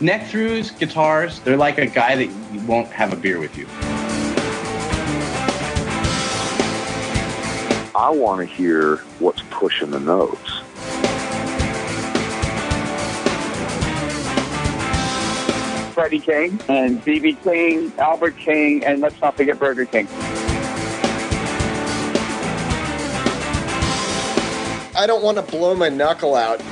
Neck-throughs, guitars, they're like a guy that you won't have a beer with you. I want to hear what's pushing the notes. Freddie King and B.B. King, Albert King, and let's not forget Burger King. I don't want to blow my knuckle out.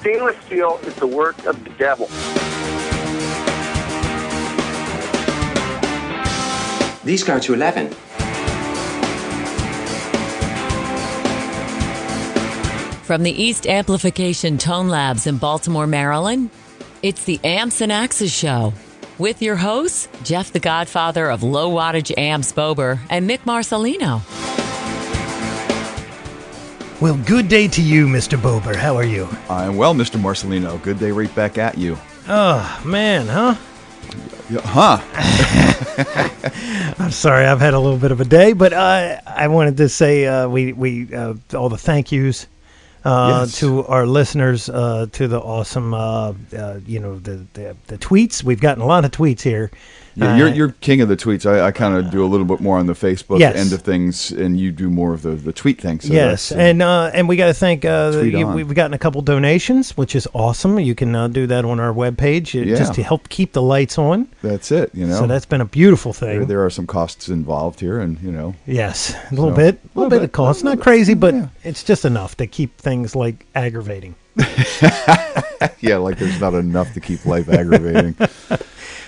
Stainless steel is the work of the devil. These go to 11. From the East Amplification Tone Labs in Baltimore, Maryland, it's the Amps and Axes Show with your hosts, Jeff the Godfather of Low Wattage Amps Bober and Mick Marcelino. Well, good day to you, Mr. Bober. How are you? I'm well, Mr. Marcelino. Good day right back at you. Oh, man, huh? Huh? I'm sorry, I've had a little bit of a day, but I wanted to say we all the thank yous Yes. to our listeners, to the awesome, the tweets. We've gotten a lot of tweets here. Yeah, you're king of the tweets. I kind of do a little bit more on the Facebook Yes. end of things, and you do more of the tweet thing. So Yes, and we got to thank, Tweet on. we've gotten a couple donations, which is awesome. You can do that on our webpage just to help keep the lights on. That's it, you know. So that's been a beautiful thing. There are some costs involved here, and, you know. Yes, a little bit of cost. Not crazy, but it's just enough to keep things like aggravating. Yeah, like there's not enough to keep life aggravating.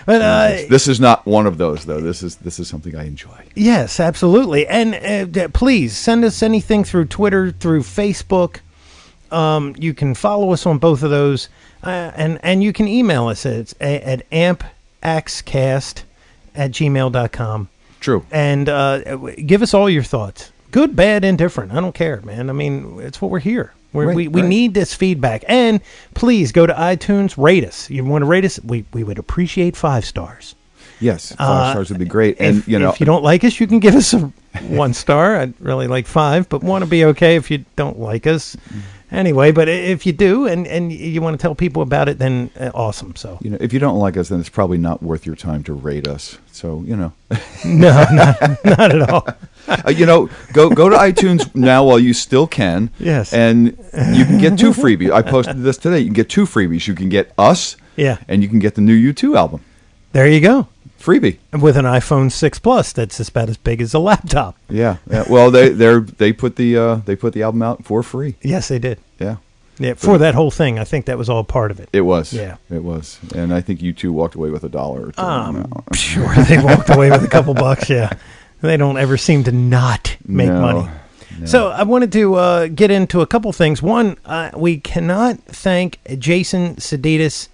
But this is not one of those, though. This is something I enjoy. yes, absolutely. And please send us anything through Twitter, through Facebook. You can follow us on both of those, and you can email us at ampaxcast@gmail.com. True. And give us all your thoughts. Good, bad, indifferent. I don't care, man. I mean, it's what we're here. We need this feedback. And please go to iTunes, rate us. You want to rate us? We would appreciate 5 stars. Yes, 5 stars would be great. And If you don't like us, you can give us a 1 star. I'd really like 5, but 1 would be okay if you don't like us. Anyway, but if you do and you want to tell people about it, then awesome. So if you don't like us, then it's probably not worth your time to rate us. So no, not at all. Go to iTunes now while you still can. Yes. And you can get 2 freebies. I posted this today. You can get 2 freebies. You can get us. Yeah. And you can get the new U2 album. There you go. Freebie. With an iPhone 6 Plus, that's about as big as a laptop. Yeah. Well, they put the album out for free. Yes, they did. Yeah. Yeah, for that whole thing. I think that was all part of it. It was. Yeah. It was. And I think U2 walked away with $1 or 2. Sure, they walked away with a couple bucks, yeah. They don't ever seem to not make money. No. So I wanted to get into a couple things. One, we cannot thank Jason Sudeikis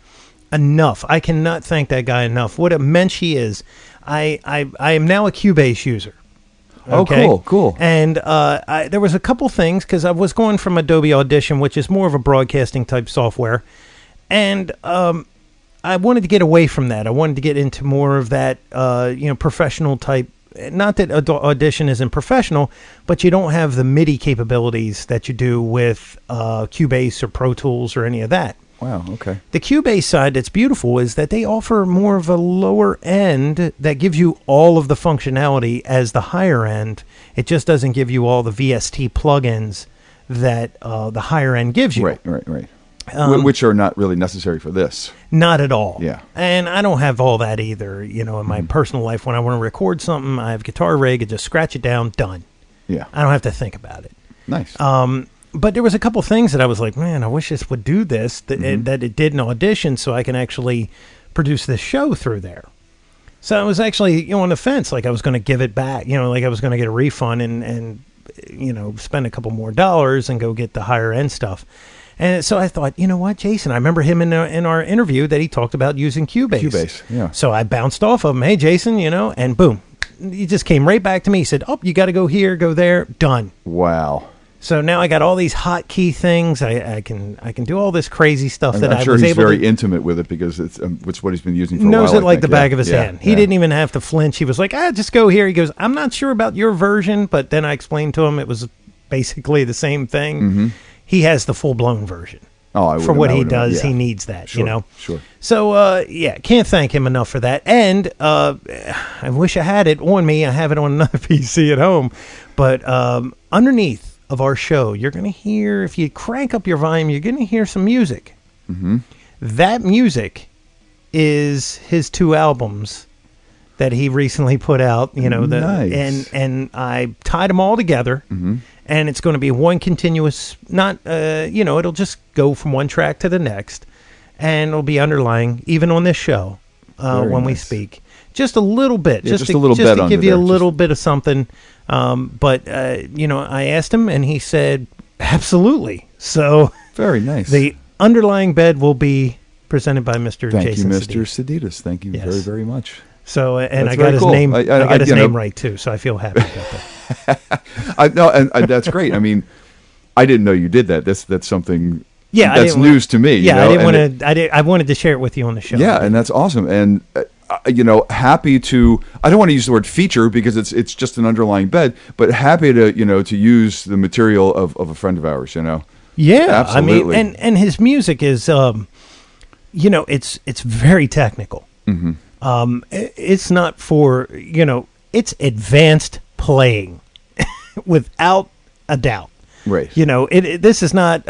enough. I cannot thank that guy enough. What a mensch he is. I am now a Cubase user. Okay? Oh, cool. And there was a couple things, because I was going from Adobe Audition, which is more of a broadcasting type software, and I wanted to get away from that. I wanted to get into more of that, professional type. Not that Audition isn't professional, but you don't have the MIDI capabilities that you do with Cubase or Pro Tools or any of that. Wow, okay. The Cubase side that's beautiful is that they offer more of a lower end that gives you all of the functionality as the higher end. It just doesn't give you all the VST plugins that the higher end gives you. Right. Which are not really necessary for this. Not at all. Yeah. And I don't have all that either. In my personal life, when I want to record something, I have Guitar Rig, I just scratch it down, done. Yeah. I don't have to think about it. Nice. But there was a couple things that I was like, man, I wish this would do this, that it did in Audition, so I can actually produce this show through there. So I was actually, on the fence, like I was going to give it back, like I was going to get a refund and spend a couple more dollars and go get the higher end stuff. And so I thought, you know what, Jason, I remember him in our interview that he talked about using Cubase. Cubase, yeah. So I bounced off of him, hey, Jason, and boom. He just came right back to me. He said, oh, you got to go here, go there, done. Wow. So now I got all these hotkey things. I can do all this crazy stuff that I was able to. I'm sure he's very intimate with it because it's what he's been using for a while. Knows it like the back of his hand. He didn't even have to flinch. He was like, just go here. He goes, I'm not sure about your version, but then I explained to him it was basically the same thing. he has the full blown version. Oh, I would for what he imagine. does, Yeah. he needs that. Sure, You know. Sure. So can't thank him enough for that. And I wish I had it on me. I have it on another PC at home, but underneath of our show, you're going to hear, if you crank up your volume, you're going to hear some music. Mm-hmm. That music is his 2 albums that he recently put out. You know, Nice. and I tied them all together. Mm-hmm. And it's going to be one continuous, not, it'll just go from one track to the next. And it'll be underlying, even on this show, when we speak. Just a little bit. Yeah, just a little bit to give you a under there, little bit of something. But I asked him, and he said, absolutely. So Very nice. the underlying bed will be presented by Mr. Thank Jason you, Sedith. Mr. Seditas. Thank you Yes. very, very much. So, and That's I got very his cool. name. I got his you know- name right, too, so I feel happy about that. And that's great. I mean, I didn't know you did that. That's something. Yeah, I that's didn't news to me. Yeah, you know? I didn't and want to. I wanted to share it with you on the show. Yeah, and that's awesome. And happy to. I don't want to use the word feature because it's just an underlying bed, but happy to to use the material of a friend of ours. You know. Yeah, Absolutely. I mean, and his music is, it's very technical. Mm-hmm. It's not for it's advanced playing, without a doubt. Right. This is not.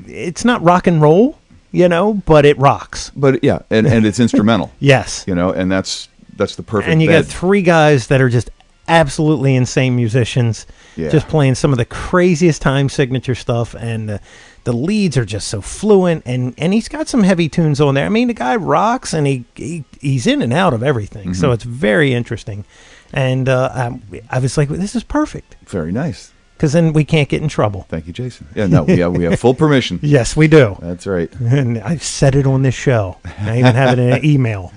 It's not rock and roll. But it rocks. But yeah, and it's instrumental. Yes. And that's the perfect. And you bed. got 3 guys that are just absolutely insane musicians, Yeah. just playing some of the craziest time signature stuff, and the leads are just so fluent, and he's got some heavy tunes on there. I mean, the guy rocks, and he's in and out of everything, so it's very interesting. And I was like, this is perfect, Very nice. because then we can't get in trouble. Thank you, Jason. Yeah, no, we have full permission. Yes, we do. That's right. And I've said it on this show. I even have it in an email.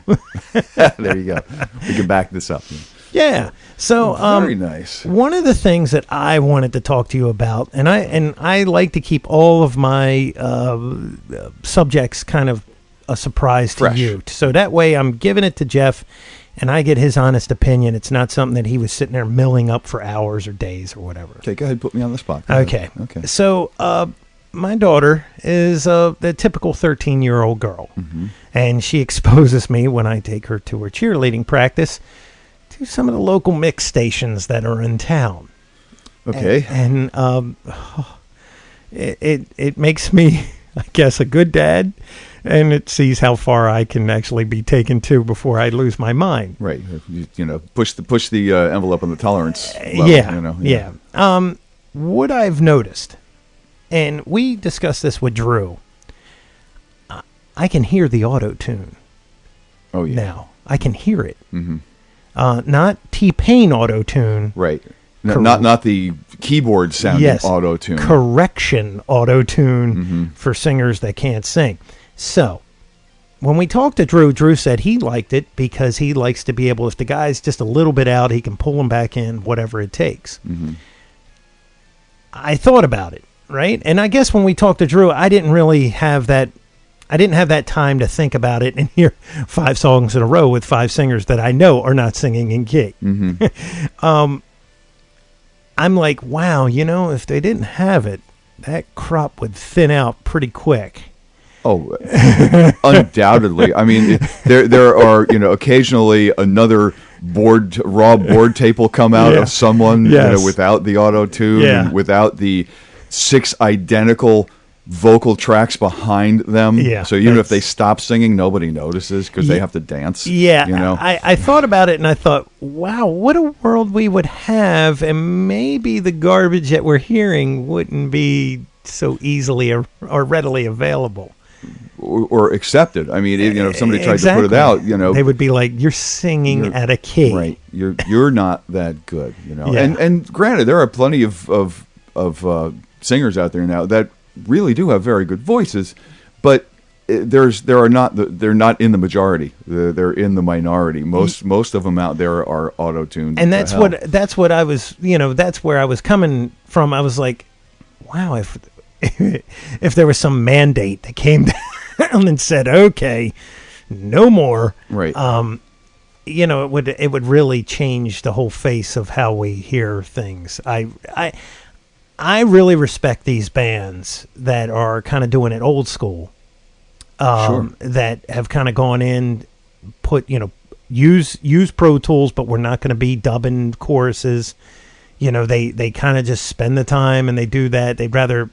There you go. We can back this up. Yeah. So Very nice. one of the things that I wanted to talk to you about, and I like to keep all of my subjects kind of a surprise Fresh. to you. So that way I'm giving it to Jeff, and I get his honest opinion. It's not something that he was sitting there milling up for hours or days or whatever. Okay, go ahead. Put me on the spot. Go ahead. Okay. So my daughter is the typical 13-year-old girl, and she exposes me when I take her to her cheerleading practice to some of the local mix stations that are in town. Okay. And it makes me, I guess, a good dad, and it sees how far I can actually be taken to before I lose my mind. Right. Push the envelope on the tolerance level. Yeah. What I've noticed, and we discussed this with Drew, I can hear the Autotune Oh yeah. now. I can hear it. Mm-hmm. Not T-Pain Autotune. Right. Not the keyboard sounding auto-tune. Correction Autotune for singers that can't sing. So, when we talked to Drew said he liked it because he likes to be able, if the guy's just a little bit out, he can pull him back in, whatever it takes. Mm-hmm. I thought about it, right? And I guess when we talked to Drew, I didn't have that time to think about it and hear 5 songs in a row with 5 singers that I know are not singing in key. Mm-hmm. I'm like, wow, if they didn't have it, that crop would thin out pretty quick. Oh, undoubtedly. I mean, there are occasionally another raw board tape will come out of someone without the auto-tune and without the 6 identical vocal tracks behind them. Yeah, so even if they stop singing, nobody notices because they have to dance. Yeah, I thought about it and I thought, wow, what a world we would have, and maybe the garbage that we're hearing wouldn't be so easily or readily available. Or accepted. I mean, if somebody tried to put it out, they would be like, "You're singing at a key, right? You're not that good, Yeah. And granted, there are plenty of singers out there now that really do have very good voices, but they're not in the majority. They're in the minority. Most of them out there are auto-tuned. And that's what I was. That's where I was coming from. I was like, wow, if there was some mandate that came down and said, okay, no more, right? it would really change the whole face of how we hear things. I really respect these bands that are kind of doing it old school. Sure. That have kind of gone in, use Pro Tools, but we're not going to be dubbing choruses. They kind of just spend the time and they do that. They'd rather,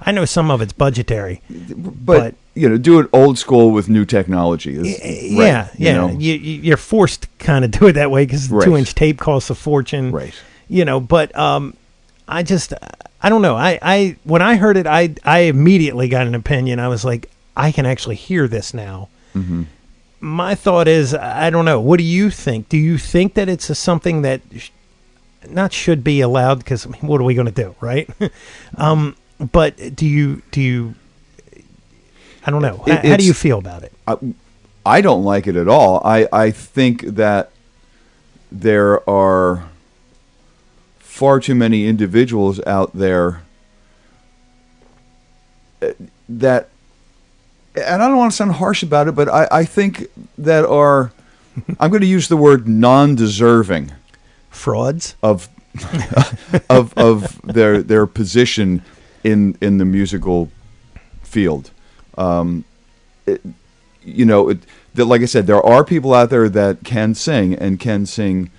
I know some of it's budgetary, but do it old school with new technology. Yeah. You're forced to kind of do it that way because the 2-inch tape costs a fortune. Right. But I don't know. When I heard it, I immediately got an opinion. I was like, I can actually hear this now. Mm-hmm. My thought is, I don't know. What do you think? Do you think that it's something that not should be allowed? Because what are we going to do, right? But do you? I don't know. How do you feel about it? I don't like it at all. I think that there are far too many individuals out there that, and I don't want to sound harsh about it, but I think that are, I'm going to use the word non-deserving. Frauds? Of their position in the musical field. Like I said, there are people out there that can sing and can sing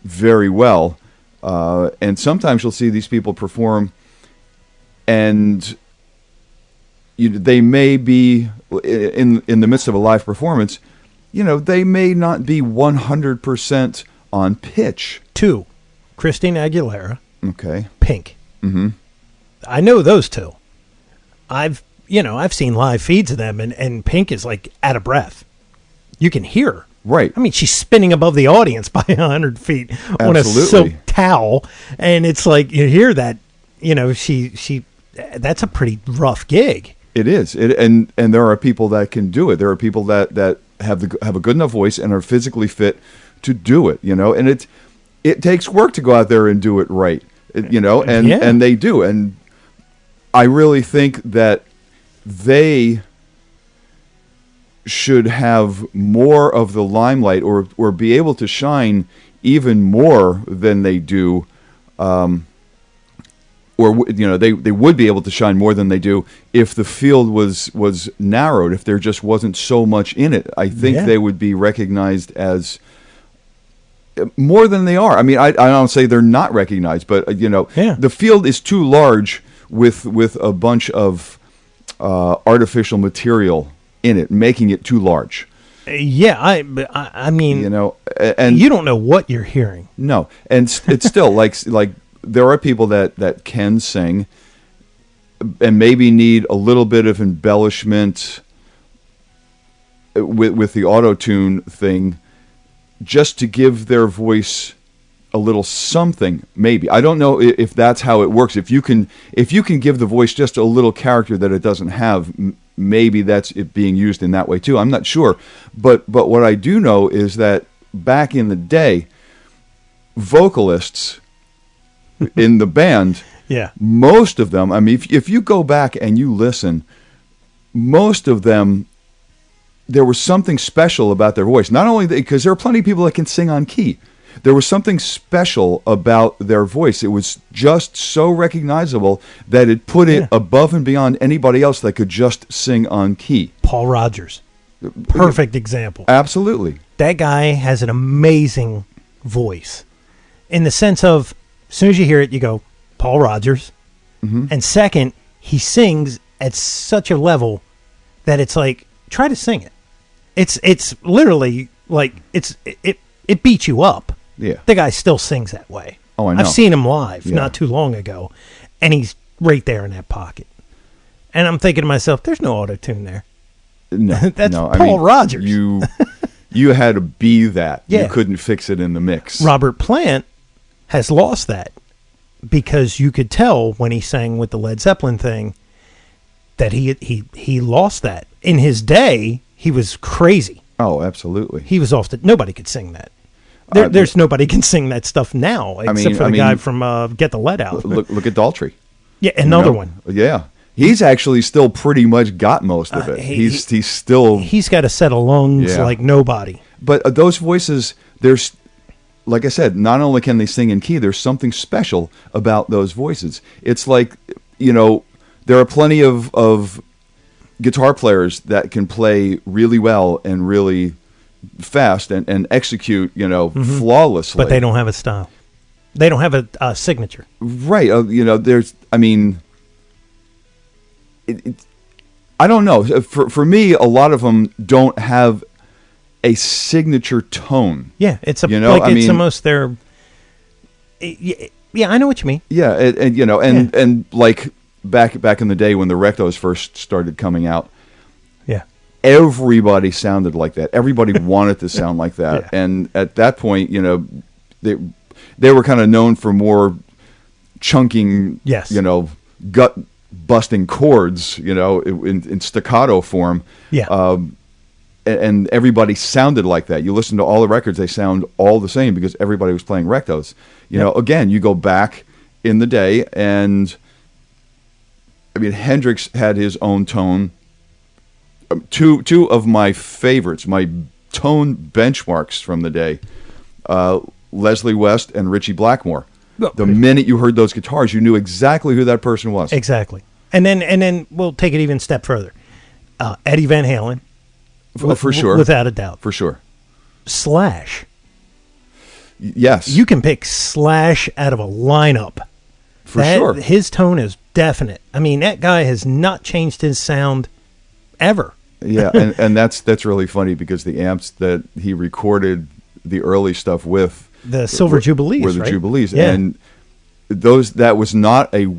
very well. And sometimes you'll see these people perform and they may be in the midst of a live performance, they may not be 100% on pitch. 2, Christina Aguilera. Okay. Pink. Mm-hmm. I know those 2. I've seen live feeds of them, and Pink is like out of breath. You can hear her. Right. I mean, she's spinning above the audience by 100 feet on a silk towel, and it's like you hear that. She that's a pretty rough gig. It is. And there are people that can do it. There are people that have a good enough voice and are physically fit to do it. And it takes work to go out there and do it right. And they do. And I really think that they should have more of the limelight or be able to shine even more than they do. They would be able to shine more than they do if the field was narrowed, if there just wasn't so much in it. I think they would be recognized as more than they are. I mean, I don't say they're not recognized, but the field is too large with a bunch of artificial material in it, making it too large. I mean, and you don't know what you're hearing. No, and it's still like there are people that can sing and maybe need a little bit of embellishment with the Autotune thing, just to give their voice a little something. Maybe, I don't know if that's how it works. If you can give the voice just a little character that it doesn't have, maybe that's it being used in that way too. I'm not sure, but what I do know is that back in the day, vocalists in the band, most of them, I mean, if you go back and you listen, most of them, there was something special about their voice. Not only because there are plenty of people that can sing on key. There was something special about their voice. It was just so recognizable that it put it above and beyond anybody else that could just sing on key. Paul Rodgers. Perfect example. Absolutely. That guy has an amazing voice in the sense of, as soon as you hear it, you go, Paul Rodgers. Mm-hmm. And second, he sings at such a level that it's like, try to sing it. It's literally like, it beats you up. Yeah. The guy still sings that way. Oh, I know. I've seen him live not too long ago, and he's right there in that pocket. And I'm thinking to myself, there's no auto-tune there. No. That's no, Paul Rodgers. You had to be that. Yeah. You couldn't fix it in the mix. Robert Plant has lost that because you could tell when he sang with the Led Zeppelin thing that he lost that. In his day, he was crazy. Oh, absolutely. He was off nobody could sing that. There's nobody can sing that stuff now except for the guy from Get the Lead Out. Look at Daltrey. Yeah, another one. Yeah. He's actually still pretty much got most of it. He's still... He's got a set of lungs like nobody. But those voices, like I said, not only can they sing in key, there's something special about those voices. It's like, there are plenty of guitar players that can play really well and really fast and execute, flawlessly. But they don't have a style. They don't have a signature. Right. I don't know. For me, a lot of them don't have a signature tone. Yeah, it's almost their. Yeah, I know what you mean. Yeah, and like back in the day when the Rectos first started coming out. Yeah, everybody sounded like that. Everybody wanted to sound like that, and at that point, they were kind of known for more chunking, gut busting chords, in staccato form. Yeah. And everybody sounded like that. You listen to all the records, they sound all the same because everybody was playing Rectos. Again, you go back in the day, and Hendrix had his own tone. Two of my favorites, my tone benchmarks from the day, Leslie West and Ritchie Blackmore. The minute you heard those guitars, you knew exactly who that person was. Exactly. And then we'll take it even a step further. Eddie Van Halen. For sure. Without a doubt. For sure. Slash. Yes. You can pick Slash out of a lineup. For sure. His tone is definite. That guy has not changed his sound ever. Yeah, and that's really funny because the amps that he recorded the early stuff with, the Silver Jubilees, were the right? Jubilees, yeah. And that was not a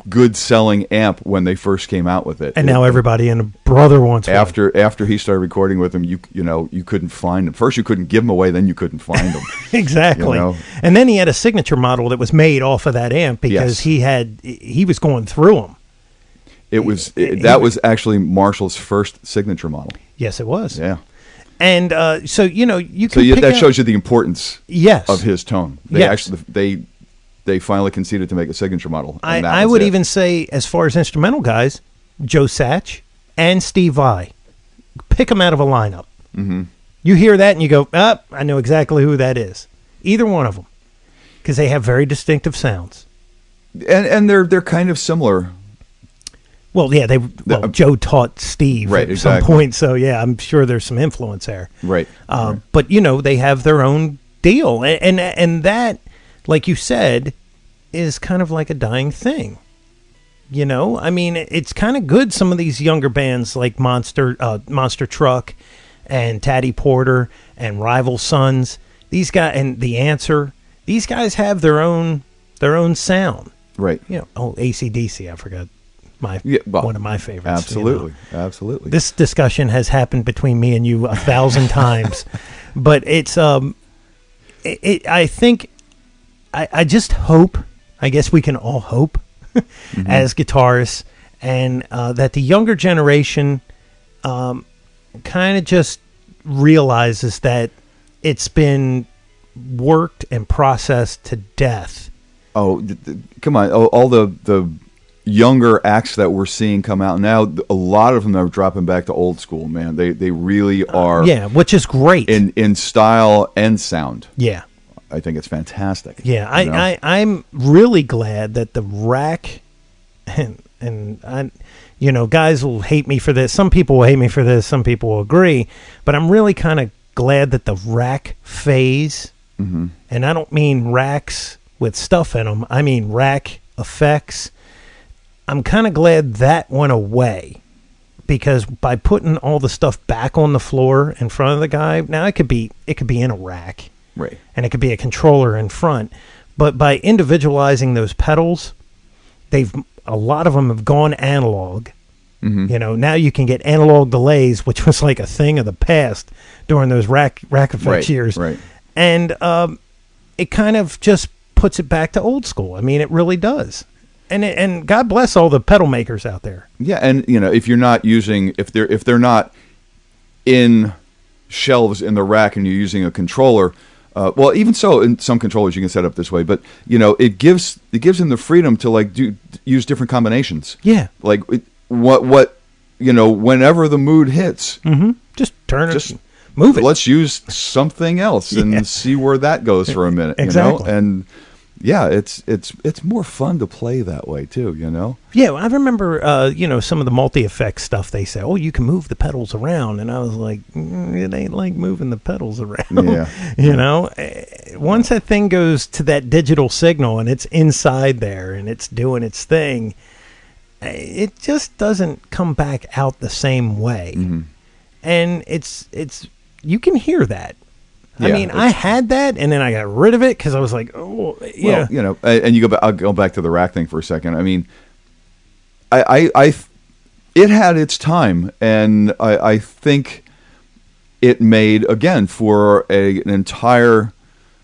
good selling amp when they first came out with it. And now everybody and a brother wants one. After he started recording with them, you couldn't find them. First you couldn't give them away, then you couldn't find them. Exactly. And then he had a signature model that was made off of that amp because he was going through them. That was actually Marshall's first signature model. Yes, it was. Yeah. And so you can that shows you the importance of his tone. They finally conceded to make a signature model. I would even say, as far as instrumental guys, Joe Satch and Steve Vai, pick them out of a lineup. Mm-hmm. You hear that and you go, I know exactly who that is. Either one of them, because they have very distinctive sounds. And they're kind of similar. Well, yeah, Joe taught Steve at some point, so yeah, I'm sure there's some influence there. Right. But they have their own deal, and that, like you said, is kind of like a dying thing. It's kind of good. Some of these younger bands like Monster Truck and Taddy Porter and Rival Sons, these guys, and The Answer, these guys have their own sound. Right. AC/DC, I forgot. One of my favorites. Absolutely. Absolutely. This discussion has happened between me and you 1,000 times, but it's I think I just hope, I guess we can all hope mm-hmm. as guitarists, and that the younger generation kind of just realizes that it's been worked and processed to death. Oh, come on. All the younger acts that we're seeing come out now, a lot of them are dropping back to old school, man. They really are. Which is great. In style and sound. Yeah. I think it's fantastic. Yeah, I'm really glad that the rack, and guys will hate me for this. Some people will hate me for this. Some people will agree. But I'm really kind of glad that the rack phase, mm-hmm. and I don't mean racks with stuff in them. I mean rack effects. I'm kind of glad that went away, because by putting all the stuff back on the floor in front of the guy, now it could be in a rack. Right. And it could be a controller in front. But by individualizing those pedals, a lot of them have gone analog. Mm-hmm. Now you can get analog delays, which was like a thing of the past during those rack effects years. Right. And it kind of just puts it back to old school. It really does. And God bless all the pedal makers out there. Yeah, and if you're not using, if they're not in shelves in the rack and you're using a controller, well, even so, in some controllers you can set up this way, but it gives them the freedom to use different combinations. Yeah, whenever the mood hits, mm-hmm. Just turn it, move it. Let's use something else and see where that goes for a minute. Exactly. You know? And yeah, it's more fun to play that way too, you know? Yeah, I remember, you know, some of the multi-effect stuff, they say, oh, you can move the pedals around. And I was like, it ain't like moving the pedals around. Yeah. You know? Once that thing goes to that digital signal and it's inside there and it's doing its thing, it just doesn't come back out the same way. Mm-hmm. And it's you can hear that. I mean, I had that, and then I got rid of it because I was like, oh, yeah. Well, you know, and I'll go back to the rack thing for a second. I mean, it had its time, and I think it made, again, for an entire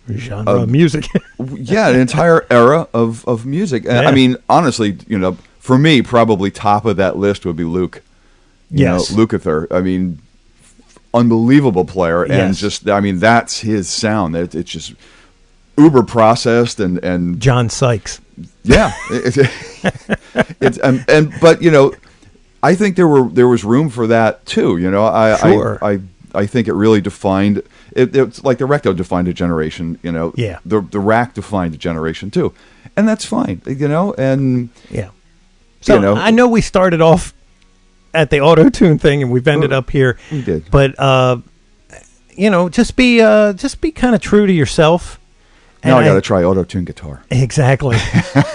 genre of music. Yeah, an entire era of music. Yeah. I mean, honestly, you know, for me, probably top of that list would be Luke. Yes. Lukather. I mean, unbelievable player, and just, I mean, that's his sound. It's just uber processed and John Sykes. Yeah, but you know, I think there was room for that too. You know, I think it really defined. It's like the Recto defined a generation. You know, the Rack defined a generation too, and that's fine. You know, and so you know, I know we started off at the Autotune thing, and we've ended up here. We did, but you know, just be kind of true to yourself. And now I got to try Autotune guitar. Exactly.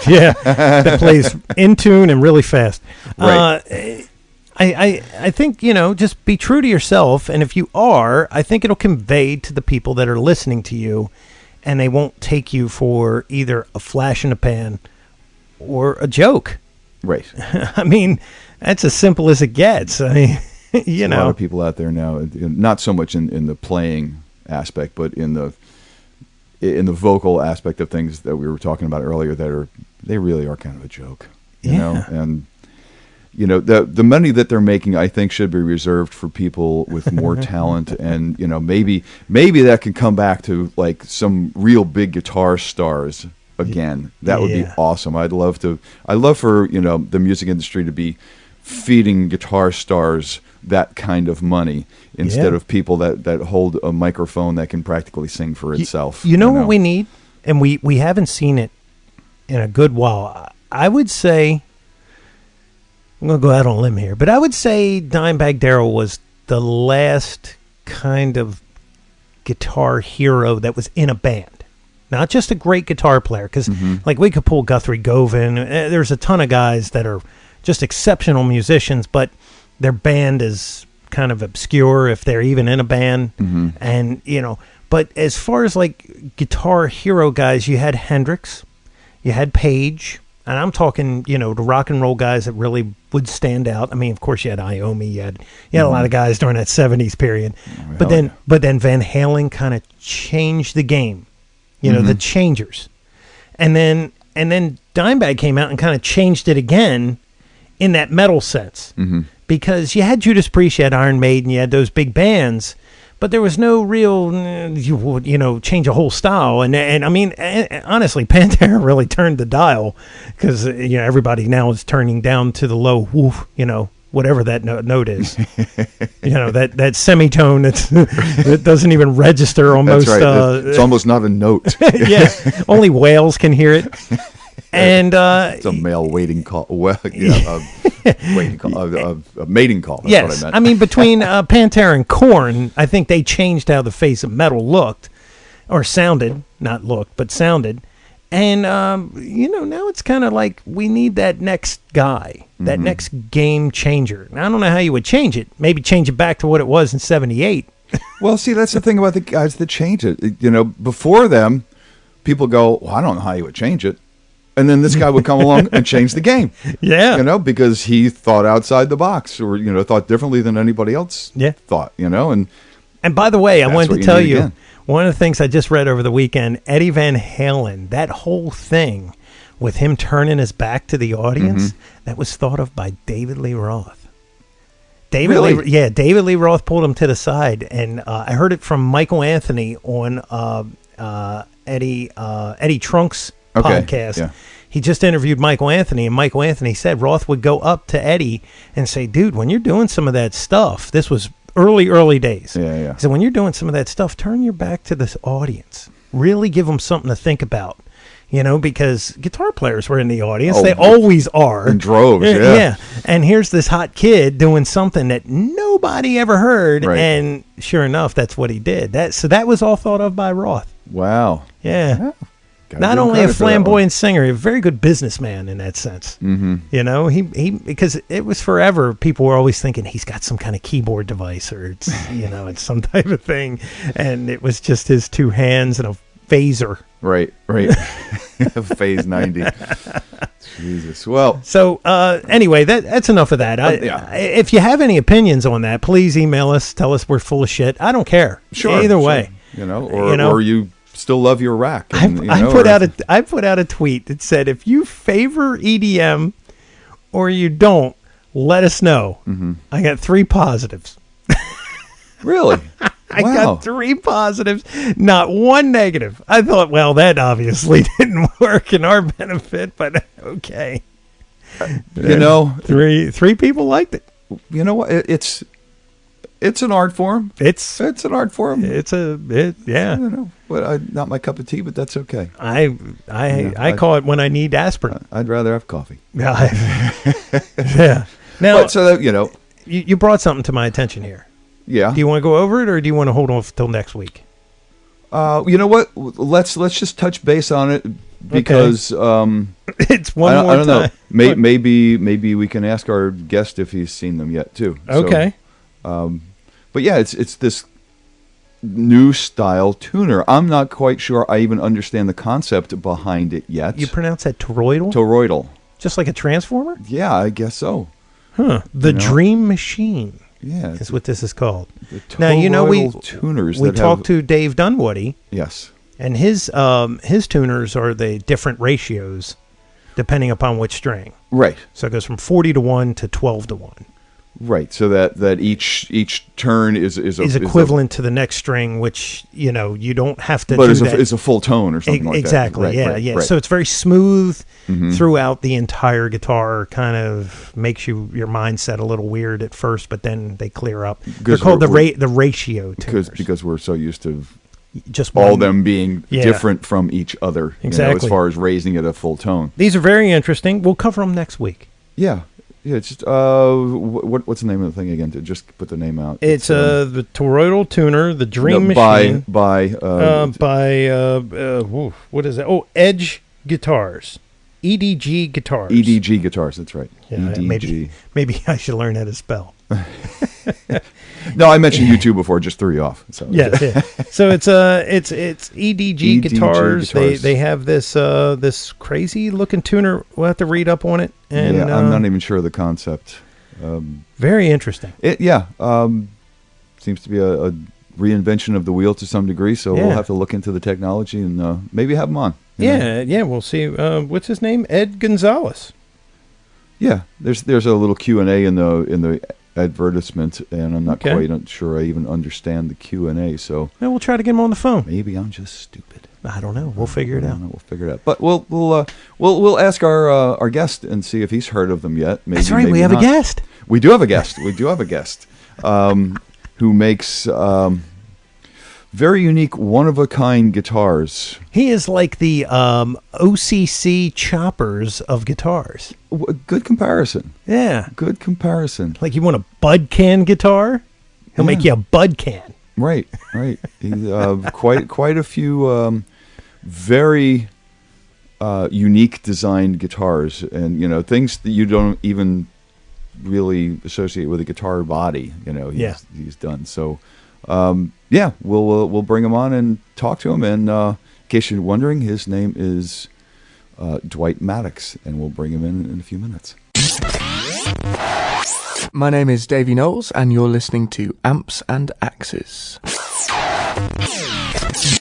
Yeah, that plays in tune and really fast. Right. I think, you know, just be true to yourself, and if you are, I think it'll convey to the people that are listening to you, and they won't take you for either a flash in the pan or a joke. Right. I mean, that's as simple as it gets. I mean, you know. A lot of people out there now, not so much in the playing aspect, but in the vocal aspect of things that we were talking about earlier, they really are kind of a joke, you know. And you know, the money that they're making, I think, should be reserved for people with more talent, and you know, maybe that can come back to like some real big guitar stars again. That would be awesome. I'd love for, you know, the music industry to be feeding guitar stars that kind of money instead of people that hold a microphone that can practically sing for itself. You know what we need, and we haven't seen it in a good while. I would say, I'm going to go out on a limb here, but I would say Dimebag Darrell was the last kind of guitar hero that was in a band. Not just a great guitar player, because like we could pull Guthrie Govan. There's a ton of guys that are just exceptional musicians, but their band is kind of obscure if they're even in a band. And, you know, but as far as like guitar hero guys, you had Hendrix, you had Page, and I'm talking, you know, the rock and roll guys that really would stand out. I mean, of course, you had Iommi, you had a lot of guys during that 70s period. But then Van Halen kind of changed the game. You know, the changers. And then Dimebag came out and kind of changed it again in that metal sense. Because you had Judas Priest, you had Iron Maiden, you had those big bands, but there was no real, you know, change a whole style. And I mean, honestly, Pantera really turned the dial, because, you know, everybody now is turning down to the low woof, you know, whatever that note is. You know, that semitone that doesn't even register almost. That's right. It's almost not a note. Yeah, only whales can hear it. And it's a male waiting call. Well, waiting call, a mating call. That's yes, what I meant. I mean, between Pantera and Korn, I think they changed how the face of metal looked, or sounded. Not looked, but sounded. And you know, now it's kind of like we need that next guy, that next game changer. Now, I don't know how you would change it. Maybe change it back to what it was in '78. Well, see, that's the thing about the guys that change it. You know, before them, people go, well, I don't know how you would change it. And then this guy would come along and change the game. Yeah. You know, because he thought outside the box, or, you know, thought differently than anybody else thought, you know. And by the way, I wanted to tell you, one of the things I just read over the weekend, Eddie Van Halen, that whole thing with him turning his back to the audience, that was thought of by David Lee Roth. David Lee Roth pulled him to the side, and I heard it from Michael Anthony on Eddie Trunk's podcast. Yeah. He just interviewed Michael Anthony, and Michael Anthony said Roth would go up to Eddie and say, dude, when you're doing some of that stuff, this was early days. Yeah. So when you're doing some of that stuff, turn your back to this audience. Really give them something to think about. Because guitar players were in the audience. They always are. In droves, yeah. And here's this hot kid doing something that nobody ever heard. Right. And sure enough, that's what he did. So that was all thought of by Roth. Wow. Yeah. Not only a flamboyant singer, a very good businessman in that sense. Mm-hmm. He because it was forever. People were always thinking he's got some kind of keyboard device or it's it's some type of thing, and it was just his two hands and a phaser. Right. Phase 90. Jesus. Well. So anyway, that's enough of that. If you have any opinions on that, please email us. Tell us we're full of shit. I don't care. Sure. Either way. Or you still love your rack. I put out a tweet that said, if you favor EDM or you don't, let us know. Mm-hmm. I got 3 positives. Really? I got 3 positives, not 1 negative. I thought, well, that obviously didn't work in our benefit, but okay. Three people liked it. You know what? It's an art form. It's an art form. Yeah. I don't know. Not my cup of tea, but that's okay. I call it when I need aspirin. I'd rather have coffee. Yeah. Now, you brought something to my attention here. Yeah. Do you want to go over it, or do you want to hold off till next week? You know what? Let's just touch base on it because it's one more time. I don't know. Maybe we can ask our guest if he's seen them yet too. Okay. So, but yeah, it's this new style tuner. I'm not quite sure I even understand the concept behind it yet. You pronounce that toroidal? Toroidal. Just like a transformer? Yeah, I guess so. Huh. The Dream Machine. Yeah, is what this is called. Now tuners. We talked to Dave Dunwoody. Yes, and his tuners are the different ratios depending upon which string. Right. So it goes from 40-1 to 12-1. Right. So that each turn is equivalent to the next string, which you don't have to. But it's a full tone or something like that. Exactly. Yeah. So it's very smooth throughout the entire guitar. Kind of makes your mindset a little weird at first, but then they clear up. They're called the ratio tuners because we're so used to just all them being different from each other. Exactly. As far as raising it a full tone. These are very interesting. We'll cover them next week. Yeah. Yeah, it's just what's the name of the thing again? To just put the name out. It's the Toroidal Tuner, the Dream Machine by what is it? Oh, Edge Guitars, EDG Guitars. EDG Guitars. That's right. Yeah, EDG. Maybe I should learn how to spell. No, I mentioned you two before, just threw you off. So. Yeah. So it's EDG Guitars. They have this crazy looking tuner. We'll have to read up on it. And I'm not even sure of the concept. Very interesting. Seems to be a reinvention of the wheel to some degree. So we'll have to look into the technology and maybe have him on. Yeah. We'll see. What's his name? Ed Gonzalez. Yeah. There's a little Q&A in the advertisement, and I'm not quite sure I even understand the Q&A. So we'll try to get him on the phone. Maybe I'm just stupid. I don't know. We'll figure it out. We'll figure it out. But we'll ask our guest and see if he's heard of them yet. Maybe, that's right. Maybe we have not. a guest. We do have a guest. Who makes very unique, one-of-a-kind guitars. He is like the OCC choppers of guitars. Good comparison. Yeah. Good comparison. Like you want a Bud Can guitar? He'll make you a Bud Can. Right. He's quite a few very unique designed guitars, and things that you don't even really associate with a guitar body. He's done so. We'll bring him on and talk to him. And in case you're wondering, his name is Dwight Maddox, and we'll bring him in a few minutes. My name is Davey Knowles, and you're listening to Amps and Axes.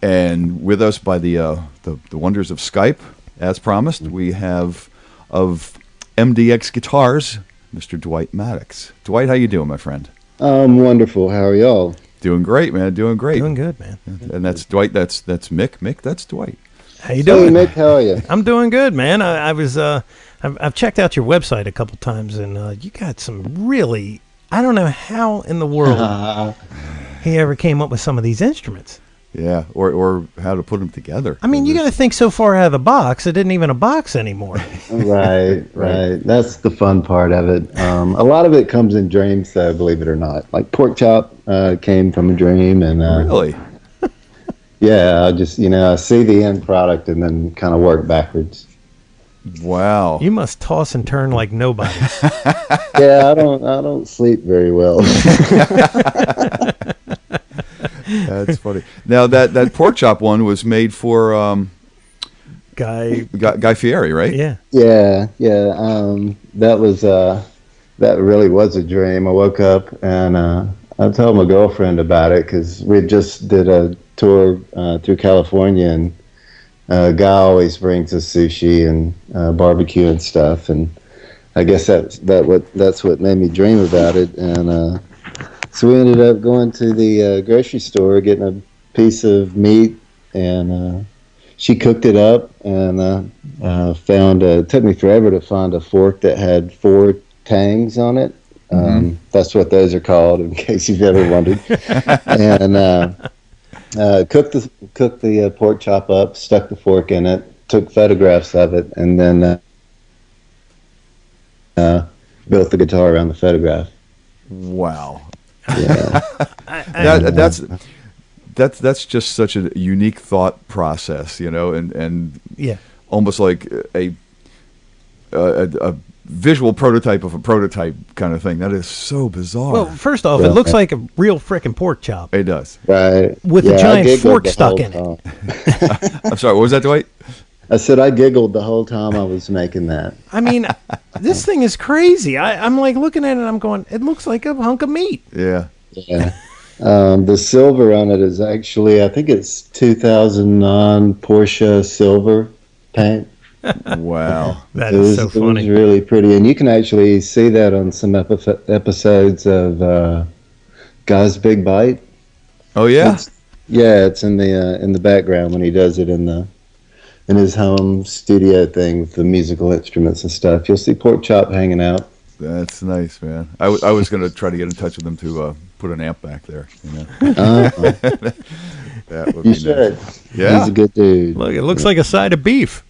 And with us by the wonders of Skype, as promised, we have of MDX Guitars, Mr. Dwight Maddox. Dwight, how you doing, my friend? I'm wonderful. How are y'all? Doing great, man. Doing great. Doing good, man. And that's Dwight. That's Mick. Mick, that's Dwight. How you doing? Hey, Mick, how are you? I'm doing good, man. I've checked out your website a couple times, and you got some really I don't know how in the world he ever came up with some of these instruments. Yeah, or how to put them together. I mean, you got to think so far out of the box. It didn't even a box anymore. Right. That's the fun part of it. A lot of it comes in dreams, though, believe it or not. Like Pork Chop came from a dream. And really? Yeah, I just, I see the end product and then kind of work backwards. Wow. You must toss and turn like nobody. Yeah, I don't sleep very well. That's funny. Now that Pork Chop one was made for Guy Fieri, right? Yeah. Yeah. That really was a dream. I woke up and I told my girlfriend about it because we just did a tour through California, and Guy always brings us sushi and barbecue and stuff, and I guess that's what made me dream about it. And so we ended up going to the grocery store, getting a piece of meat, and she cooked it up, and found it took me forever to find a fork that had 4 tangs on it. That's what those are called, in case you've ever wondered. And cooked the pork chop up, stuck the fork in it, took photographs of it, and then built the guitar around the photograph. Wow. Yeah. That's just such a unique thought process, and yeah, almost like a visual prototype of a prototype kind of thing. That is so bizarre. Well, first off, it looks like a real frickin' pork chop. It does. Right. With a giant fork stuck in it. I'm sorry, what was that, Dwight? I said I giggled the whole time I was making that. I mean, this thing is crazy. I'm like looking at it and I'm going, it looks like a hunk of meat. Yeah. Yeah. The silver on it is actually, I think it's 2009 Porsche silver paint. Wow. That is so funny. It was really pretty. And you can actually see that on some episodes of Guy's Big Bite. Oh, yeah? It's in the background when he does it in his home studio thing with the musical instruments and stuff. You'll see Pork Chop hanging out. That's nice, man. I was going to try to get in touch with them to put an amp back there. That would be should. Nice. Yeah. He's a good dude. Look, it looks like a side of beef.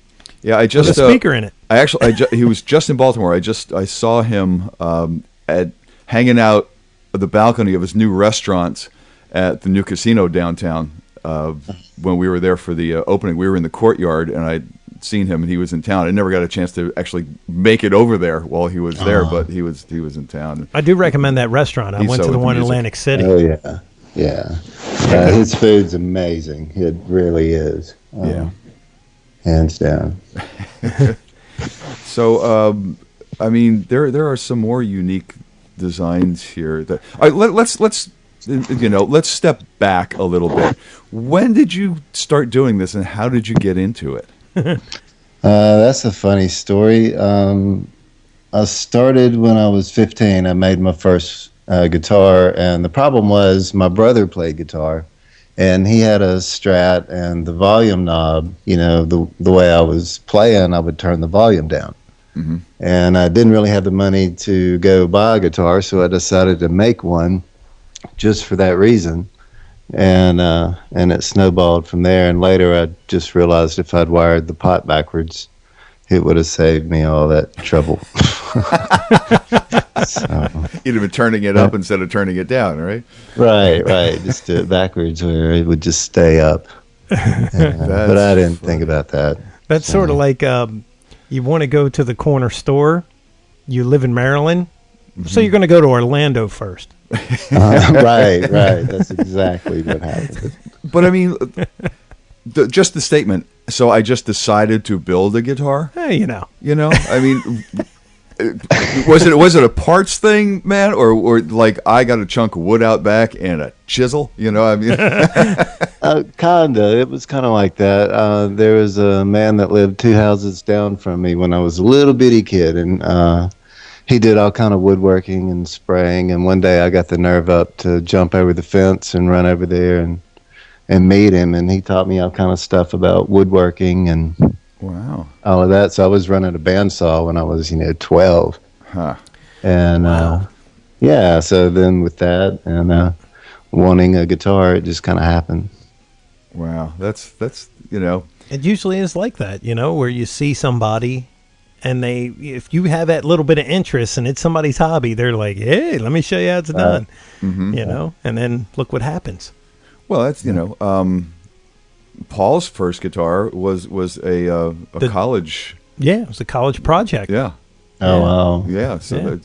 Yeah, I just with a speaker in it. He was just in Baltimore. I saw him hanging out at the balcony of his new restaurant at the new casino downtown. When we were there for the opening, we were in the courtyard, and I'd seen him, and he was in town. I never got a chance to actually make it over there while he was there, but he was in town. I do recommend that restaurant. I went to the one in Atlantic City. Oh yeah. His food's amazing. It really is. Hands down. So, I mean, there are some more unique designs here. That let's step back a little bit. When did you start doing this, and how did you get into it? That's a funny story. I started when I was 15. I made my first guitar, and the problem was my brother played guitar, and he had a Strat, and the volume knob, the way I was playing, I would turn the volume down. Mm-hmm. And I didn't really have the money to go buy a guitar, so I decided to make one just for that reason. And it snowballed from there. And later I just realized if I'd wired the pot backwards, it would have saved me all that trouble. You'd have been turning it up instead of turning it down, right? Right. Just do it backwards where it would just stay up. But I didn't think about that. That's sort of like you want to go to the corner store. You live in Maryland, so you're going to go to Orlando first. Right. That's exactly what happened. But I mean, just the statement. So I just decided to build a guitar. Hey, I mean, was it a parts thing, man, or like I got a chunk of wood out back and a chisel? I mean, kinda. It was kind of like that. There was a man that lived 2 houses down from me when I was a little bitty kid, and he did all kind of woodworking and spraying, and one day I got the nerve up to jump over the fence and run over there and meet him, and he taught me all kind of stuff about woodworking and all of that. So I was running a bandsaw when I was 12. Huh. And yeah, so then with that and wanting a guitar, it just kind of happened. Wow, that's It usually is like that, where you see somebody and if you have that little bit of interest and it's somebody's hobby, they're like, hey, let me show you how it's done, and then look what happens. Well, that's, Paul's first guitar was a college. Yeah, it was a college project. Yeah. Oh, wow. Yeah, so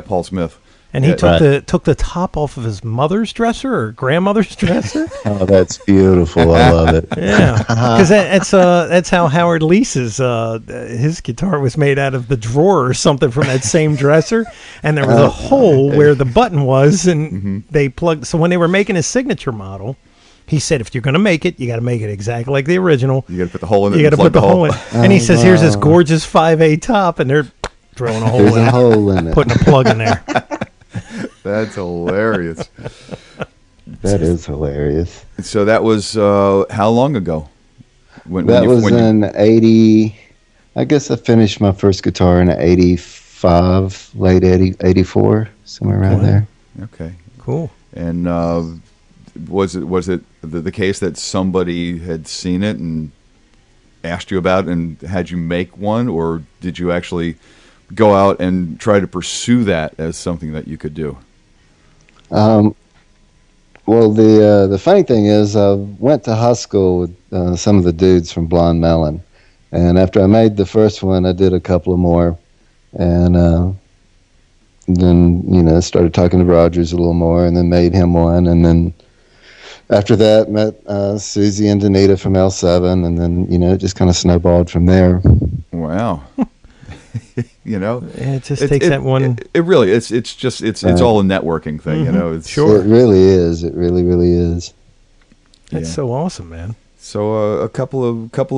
Paul Smith. And he took the top off of his mother's dresser or grandmother's dresser. Oh, that's beautiful. I love it. Yeah, because that's how Howard Leese's his guitar was made out of the drawer or something from that same dresser, and there was a hole where the button was, and they plugged. So when they were making his signature model, he said, if you're going to make it, you got to make it exactly like the original. You got to put the hole in it. You got to put the hole in. And he says, here's this gorgeous 5A top, and they're drilling a hole There's in a it, hole in it. putting a plug in there. That's hilarious. That is hilarious. So that was how long ago? That was in 80. I guess I finished my first guitar in 85, late 84, somewhere around there. Okay, cool. And was it the case that somebody had seen it and asked you about it and had you make one, or did you actually go out and try to pursue that as something that you could do? Well, the funny thing is, I went to high school with some of the dudes from Blonde Melon, and after I made the first one, I did a couple of more, and then started talking to Rogers a little more, and then made him one, and then after that met Susie and Danita from L7, and then it just kind of snowballed from there. Wow. It just takes that one. It really it's all a networking thing. It's sure. It really is. It really, really is. That's so awesome, man. So a couple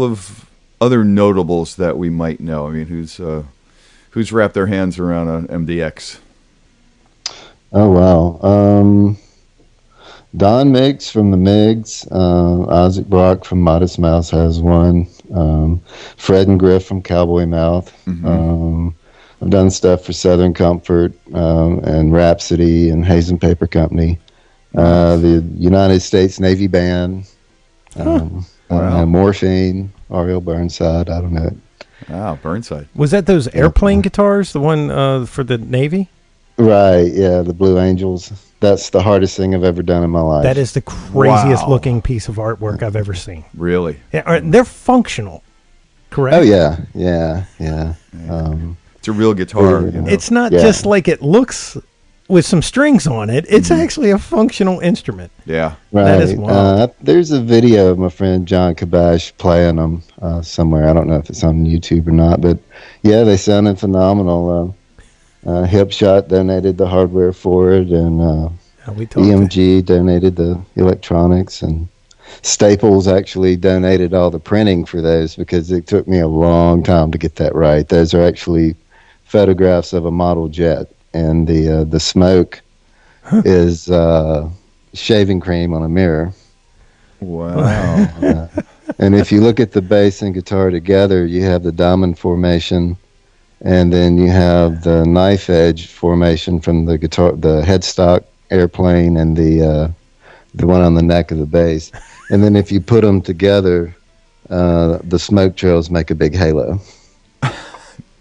of other notables that we might know. I mean, who's wrapped their hands around an MDX? Oh wow. Don Miggs from the Miggs, Isaac Brock from Modest Mouse has one, Fred and Griff from Cowboy Mouth. I've done stuff for Southern Comfort and Rhapsody and Hazen Paper Company, the United States Navy Band, Morphine, Ariel Burnside, I don't know. Wow, Burnside. Was that those airplane guitars, the one for the Navy? Right, yeah, the Blue Angels. That's the hardest thing I've ever done in my life. That is the craziest looking piece of artwork I've ever seen. Really? Yeah, they're functional, correct? Oh, yeah. It's a real guitar. It's not just like it looks with some strings on it. It's actually a functional instrument. Yeah. Right. That is wild. There's a video of my friend John Kabash playing them somewhere. I don't know if it's on YouTube or not, but yeah, they sounded phenomenal. Hipshot donated the hardware for it, and EMG donated the electronics, and Staples actually donated all the printing for those because it took me a long time to get that right. Those are actually photographs of a model jet, and the smoke is shaving cream on a mirror. Wow. And if you look at the bass and guitar together, you have the diamond formation, and then you have the knife edge formation from the guitar, the headstock airplane, and the one on the neck of the bass. And then if you put them together, the smoke trails make a big halo.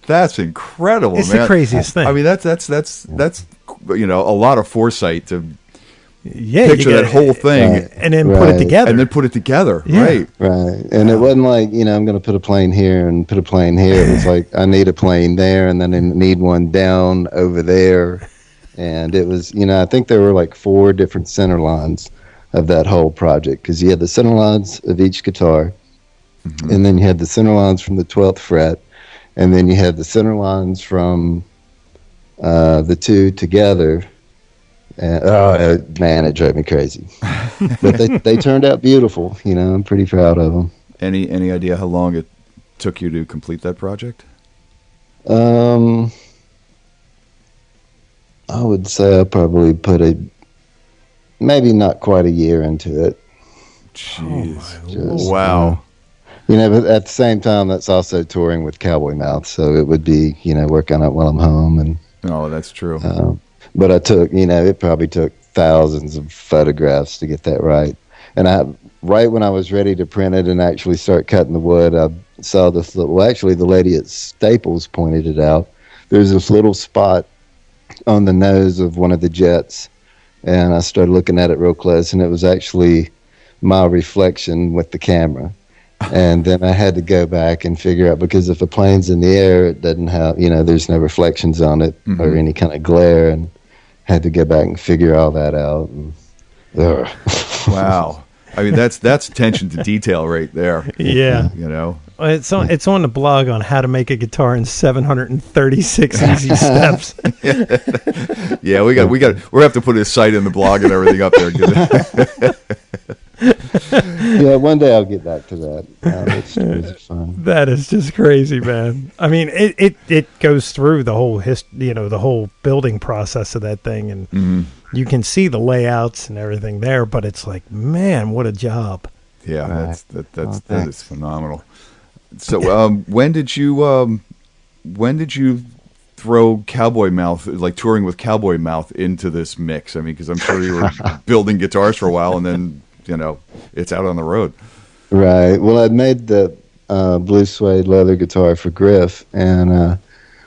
That's incredible, it's man. The craziest thing. I mean, that's a lot of foresight to yeah, picture that whole thing and then put it together. And then put it together, yeah. right. Right. And it wasn't like, I'm going to put a plane here and put a plane here. It was like, I need a plane there, and then I need one down over there. And it was, I think there were like 4 different center lines of that whole project, because you had the center lines of each guitar, and then you had the center lines from the 12th fret, and then you had the center lines from the 2 together. And, man, it drove me crazy. But they turned out beautiful. I'm pretty proud of them. Any idea how long it took you to complete that project? I would say I probably put maybe not quite a year into it. Jeez. Wow. But at the same time, that's also touring with Cowboy Mouth, so it would be, work on it while I'm home. And oh, that's true. But I took, it probably took thousands of photographs to get that right. And right when I was ready to print it and actually start cutting the wood, I saw this actually the lady at Staples pointed it out. There's this little spot on the nose of one of the jets, and I started looking at it real close, and it was actually my reflection with the camera. And then I had to go back and figure out, because if a plane's in the air, it doesn't have, there's no reflections on it or any kind of glare, and had to go back and figure all that out. And, wow. I mean, that's attention to detail right there. Yeah. It's on the blog on how to make a guitar in 736 easy steps. Yeah, we have to put his site in the blog and everything up there. Yeah, one day I'll get back to that. It's fun. That is just crazy, man. I mean, it goes through the whole the whole building process of that thing, and you can see the layouts and everything there. But it's like, man, what a job! Yeah, that is phenomenal. So, when did you throw Cowboy Mouth, like touring with Cowboy Mouth, into this mix? I mean, because I'm sure you were building guitars for a while, and then it's out on the road. Right. Well, I'd made the blue suede leather guitar for Griff, and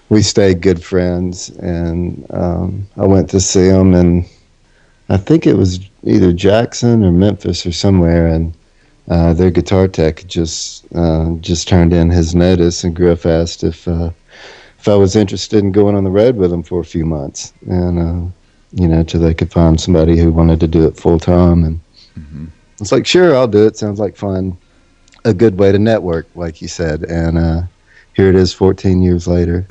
we stayed good friends. And I went to see him, and I think it was either Jackson or Memphis or somewhere, and their guitar tech just turned in his notice, and Griff asked if I was interested in going on the road with him for a few months, and till they could find somebody who wanted to do it full time. And it's like, sure, I'll do it. Sounds like fun. A good way to network, like you said. And here it is 14 years later.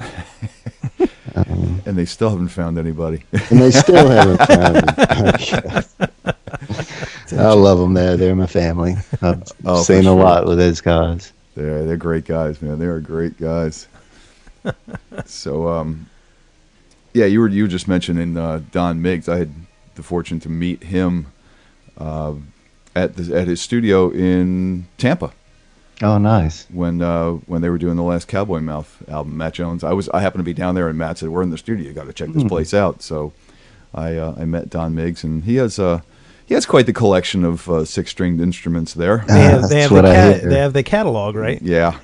And they still haven't found anybody. And they still haven't found anybody. I love them there. They're my family. I've seen a lot with those guys. They're great guys, man. They are great guys. So, yeah, you were just mentioning Don Miggs. I had the fortune to meet him at his studio in Tampa. Oh, nice. When they were doing the last Cowboy Mouth album, Matt Jones. I happened to be down there, and Matt said, "We're in the studio. You got to check this place out." So I met Don Miggs, and he has quite the collection of 6-stringed instruments there. They have the catalog, right? Yeah.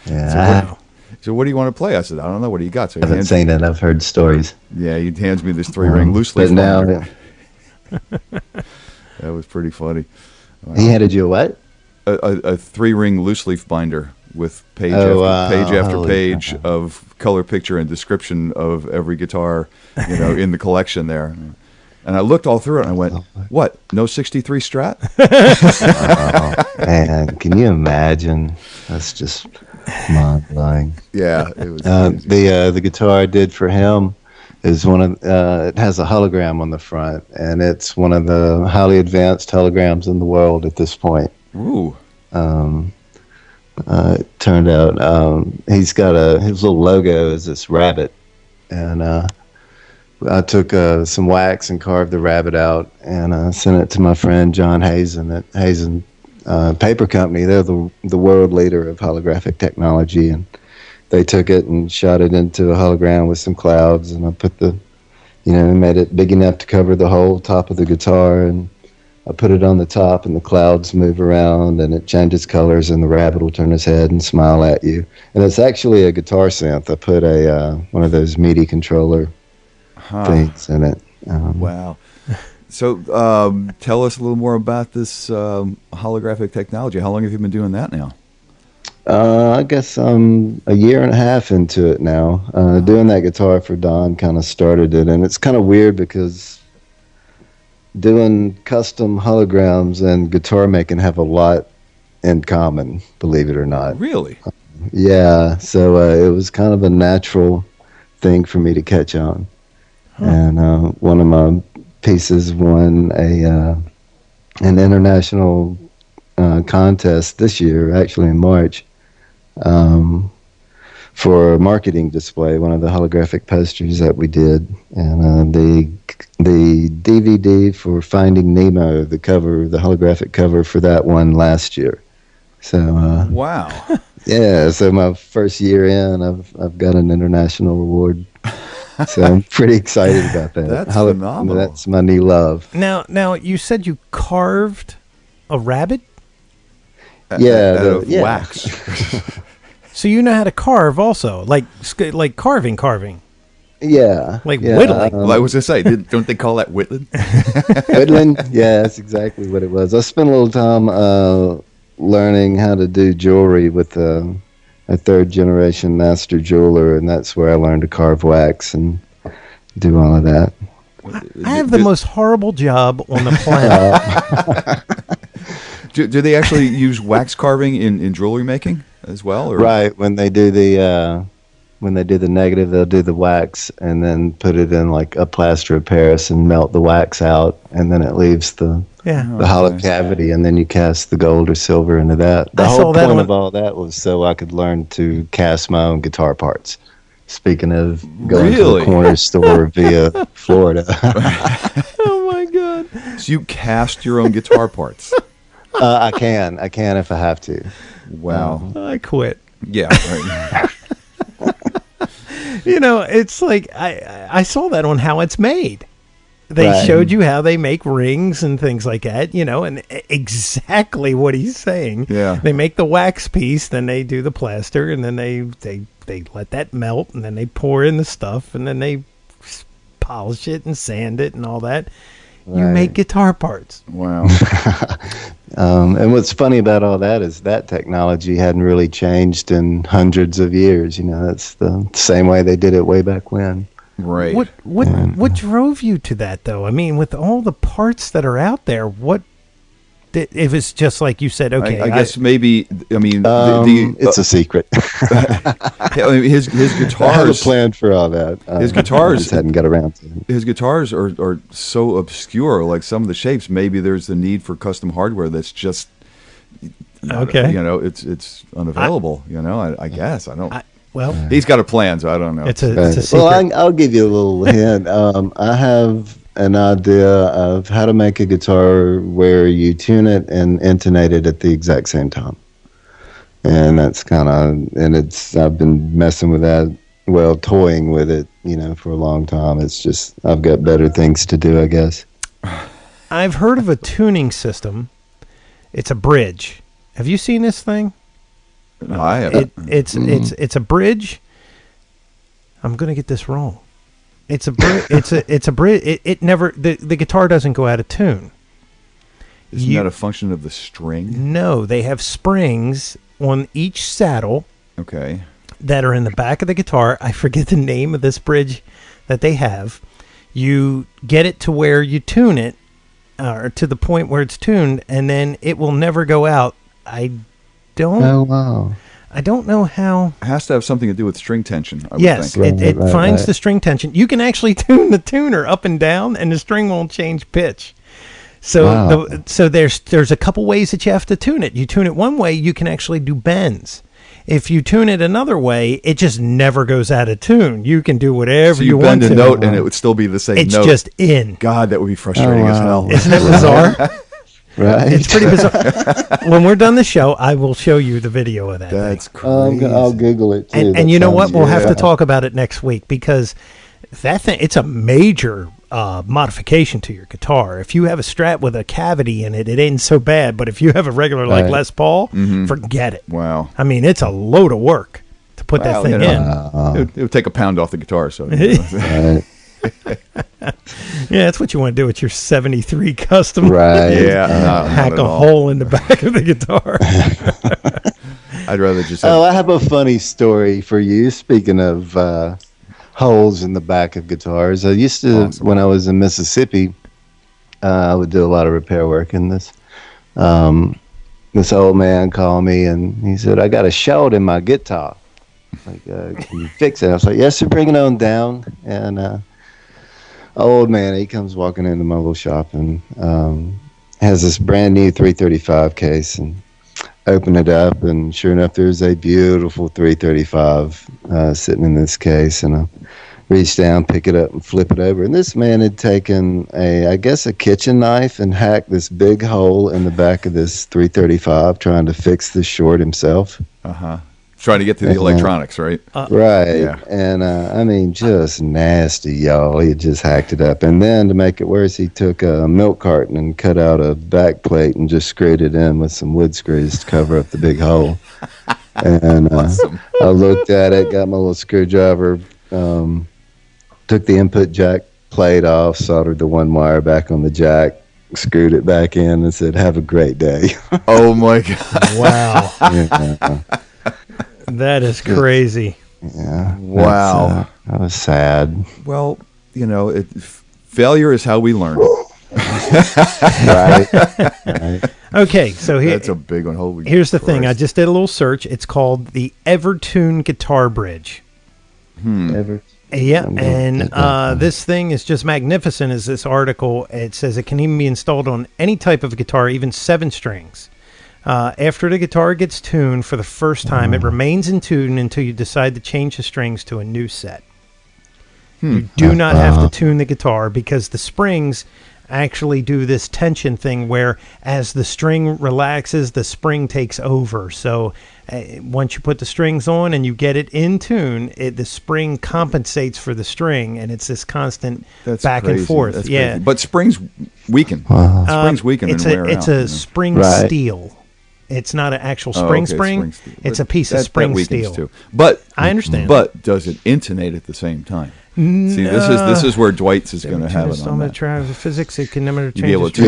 Yeah. So what do you want to play? I said, I don't know. What do you got? So I haven't seen it. I've heard stories. Yeah, he hands me this 3-ring loose leaf binder. That was pretty funny. He handed you a what? A 3-ring loose leaf binder with page after page of color picture and description of every guitar, in the collection there. And I looked all through it, and I went, "What? No 63 Strat?" Oh, man, can you imagine? That's just mind-blowing. Yeah, it was. The guitar I did for him is one of. It has a hologram on the front, and it's one of the highly advanced holograms in the world at this point. Ooh. It turned out he's got his little logo is this rabbit, and I took some wax and carved the rabbit out, and sent it to my friend John Hazen at Hazen Paper Company. They're the world leader of holographic technology, and they took it and shot it into a hologram with some clouds, and I put made it big enough to cover the whole top of the guitar, and I put it on the top, and the clouds move around, and it changes colors, and the rabbit will turn his head and smile at you. And it's actually a guitar synth. I put one of those MIDI controller things in it. Wow. So tell us a little more about this holographic technology. How long have you been doing that now? I guess I'm a year and a half into it now. Doing that guitar for Don kind of started it, and it's kind of weird because doing custom holograms and guitar making have a lot in common, believe it or not. Really? Yeah, so it was kind of a natural thing for me to catch on. And one of my pieces won an international contest this year, actually in March, for a marketing display, one of the holographic posters that we did. And the DVD for Finding Nemo, the holographic cover for that one last year. So wow. Yeah, so my first year in, I've got an international award. So I'm pretty excited about that. That's phenomenal. That's my new love. Now you said you carved a rabbit? Out of wax. So you know how to carve also, like carving. Yeah. Whittling. I was going to say, don't they call that whittling? Whittling? Yeah, that's exactly what it was. I spent a little time learning how to do jewelry with a third-generation master jeweler, and that's where I learned to carve wax and do all of that. I have the most horrible job on the planet. Do they actually use wax carving in jewelry making as well? Or? Right. When they do the negative, they'll do the wax and then put it in like a plaster of Paris and melt the wax out, and then it leaves the hollow cavity, and then you cast the gold or silver into that. The whole point of all that was so I could learn to cast my own guitar parts. Speaking of going to the corner store via Florida. Oh my God! So you cast your own guitar parts? I can if I have to. Wow! I quit. Yeah. Right. It's like I saw that on How It's Made. They showed you how they make rings and things like that, and exactly what he's saying. Yeah. They make the wax piece, then they do the plaster, and then they let that melt, and then they pour in the stuff, and then they polish it and sand it and all that. Right. You make guitar parts. Wow. And what's funny about all that is that technology hadn't really changed in hundreds of years. That's the same way they did it way back when. Right. What drove you to that, though? I mean, with all the parts that are out there, if it's just like you said, okay. I guess maybe, it's a secret. His guitars. I had a plan for all that. His guitars just hadn't got around to it. His guitars are so obscure, like some of the shapes, maybe there's the need for custom hardware that's just, okay. It's unavailable, I guess. I don't. Well, he's got a plan, so I don't know. It's a secret. Well, I'll give you a little hint. I have an idea of how to make a guitar where you tune it and intonate it at the exact same time. And that's I've been messing with that, toying with it, for a long time. It's just, I've got better things to do, I guess. I've heard of a tuning system. It's a bridge. Have you seen this thing? No, I haven't. It's a bridge. I'm going to get this wrong. It's a bridge. It's a bridge. It never the guitar doesn't go out of tune. Isn't that a function of the string? No, they have springs on each saddle. Okay. That are in the back of the guitar. I forget the name of this bridge that they have. You get it to where you tune it, or to the point where it's tuned, and then it will never go out. Oh, wow. I don't know how. It has to have something to do with string tension, I would yes, think. it finds the string tension. You can actually tune the tuner up and down, and the string won't change pitch. So, there's a couple ways that you have to tune it. You tune it one way, you can actually do bends. If you tune it another way, it just never goes out of tune. You can do whatever you want to. You bend a note, and it would still be the same note. It's just in. God, that would be frustrating as hell. Isn't it bizarre? Right. It's pretty bizarre. When we're done the show, I will show you the video of that. That's crazy. I'll Google it too. And you know what? We'll have to talk about it next week, because that thing, it's a major modification to your guitar. If you have a Strat with a cavity in it, it ain't so bad. But if you have a regular like Les Paul, forget it. Wow. I mean, it's a load of work to put that thing in. It would take a pound off the guitar. So. Yeah, that's what you want to do with your 73 custom. Right. Yeah. Hack a hole in the back of the guitar. I'd rather just. I have a funny story for you. Speaking of holes in the back of guitars, I used to, when I was in Mississippi, I would do a lot of repair work in this. This old man called me and he said, "I got a short in my guitar. Like, can you fix it?" I was like, "Yes, sir, bring it on down." And old man, he comes walking into my little shop and has this brand new 335 case, and open it up, and sure enough, there's a beautiful 335 sitting in this case. And I reach down, pick it up, and flip it over. And this man had taken a kitchen knife and hacked this big hole in the back of this 335, trying to fix this short himself. trying to get to the electronics, right? Right. Yeah. And I mean, just nasty, y'all. He just hacked it up. And then to make it worse, he took a milk carton and cut out a back plate and just screwed it in with some wood screws to cover up the big hole. And Awesome. I looked at it, got my little screwdriver, took the input jack plate off, soldered the one wire back on the jack, screwed it back in, and said, "Have a great day." Oh my God! Wow. Yeah. That is crazy. Yeah. Wow. That was sad. Well, failure is how we learn. Right. Okay, so That's a big one. Holy here's the thing. I Christ. just did a little search. It's called the Evertune Guitar Bridge. Yeah, and this thing is just magnificent. As this article, it says it can even be installed on any type of guitar, even 7 strings. After the guitar gets tuned for the first time, it remains in tune until you decide to change the strings to a new set. You do not have to tune the guitar because the springs actually do this tension thing where as the string relaxes, the spring takes over. So once you put the strings on and you get it in tune, the spring compensates for the string, and it's this constant back and forth. That's yeah, crazy. But springs weaken. Springs weaken and wear It's out. a spring steel. It's not an actual spring spring. It's a piece of spring steel. Too. But I understand. But does it intonate at the same time? See, this is where Dwight's is going to have it on that. Physics, it can never change. Be able to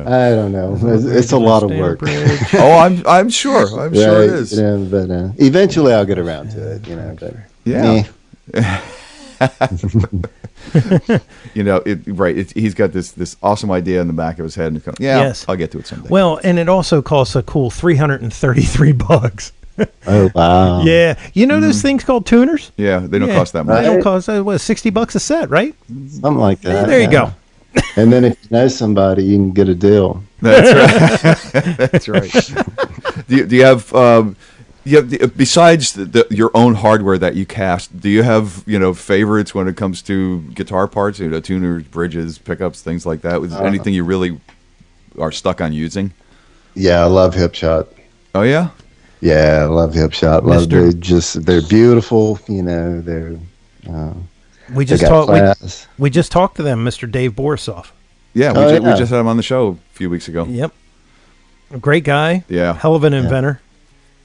I don't know. It's a lot of work. Oh, I'm sure. I'm sure it is. But eventually, I'll get around to it. But yeah. He's got this awesome idea in the back of his head, and yes, I'll get to it someday. Well, and it also costs a cool $333. Oh wow! Yeah, those things called tuners. Yeah, they don't cost that much. They don't cost $60 a set, right? Something like that. Yeah, there you go. And then if you know somebody, you can get a deal. That's right. That's right. Do you have? Besides your own hardware that you cast, do you have favorites when it comes to guitar parts? Tuners, bridges, pickups, things like that. Was anything you really are stuck on using? Yeah, I love Hipshot. Oh yeah. Yeah, I love Hipshot. They're beautiful. They're. We just talked to them, Mr. Dave Borisoff. Yeah, we just had him on the show a few weeks ago. Yep. A great guy. Yeah. Hell of an inventor.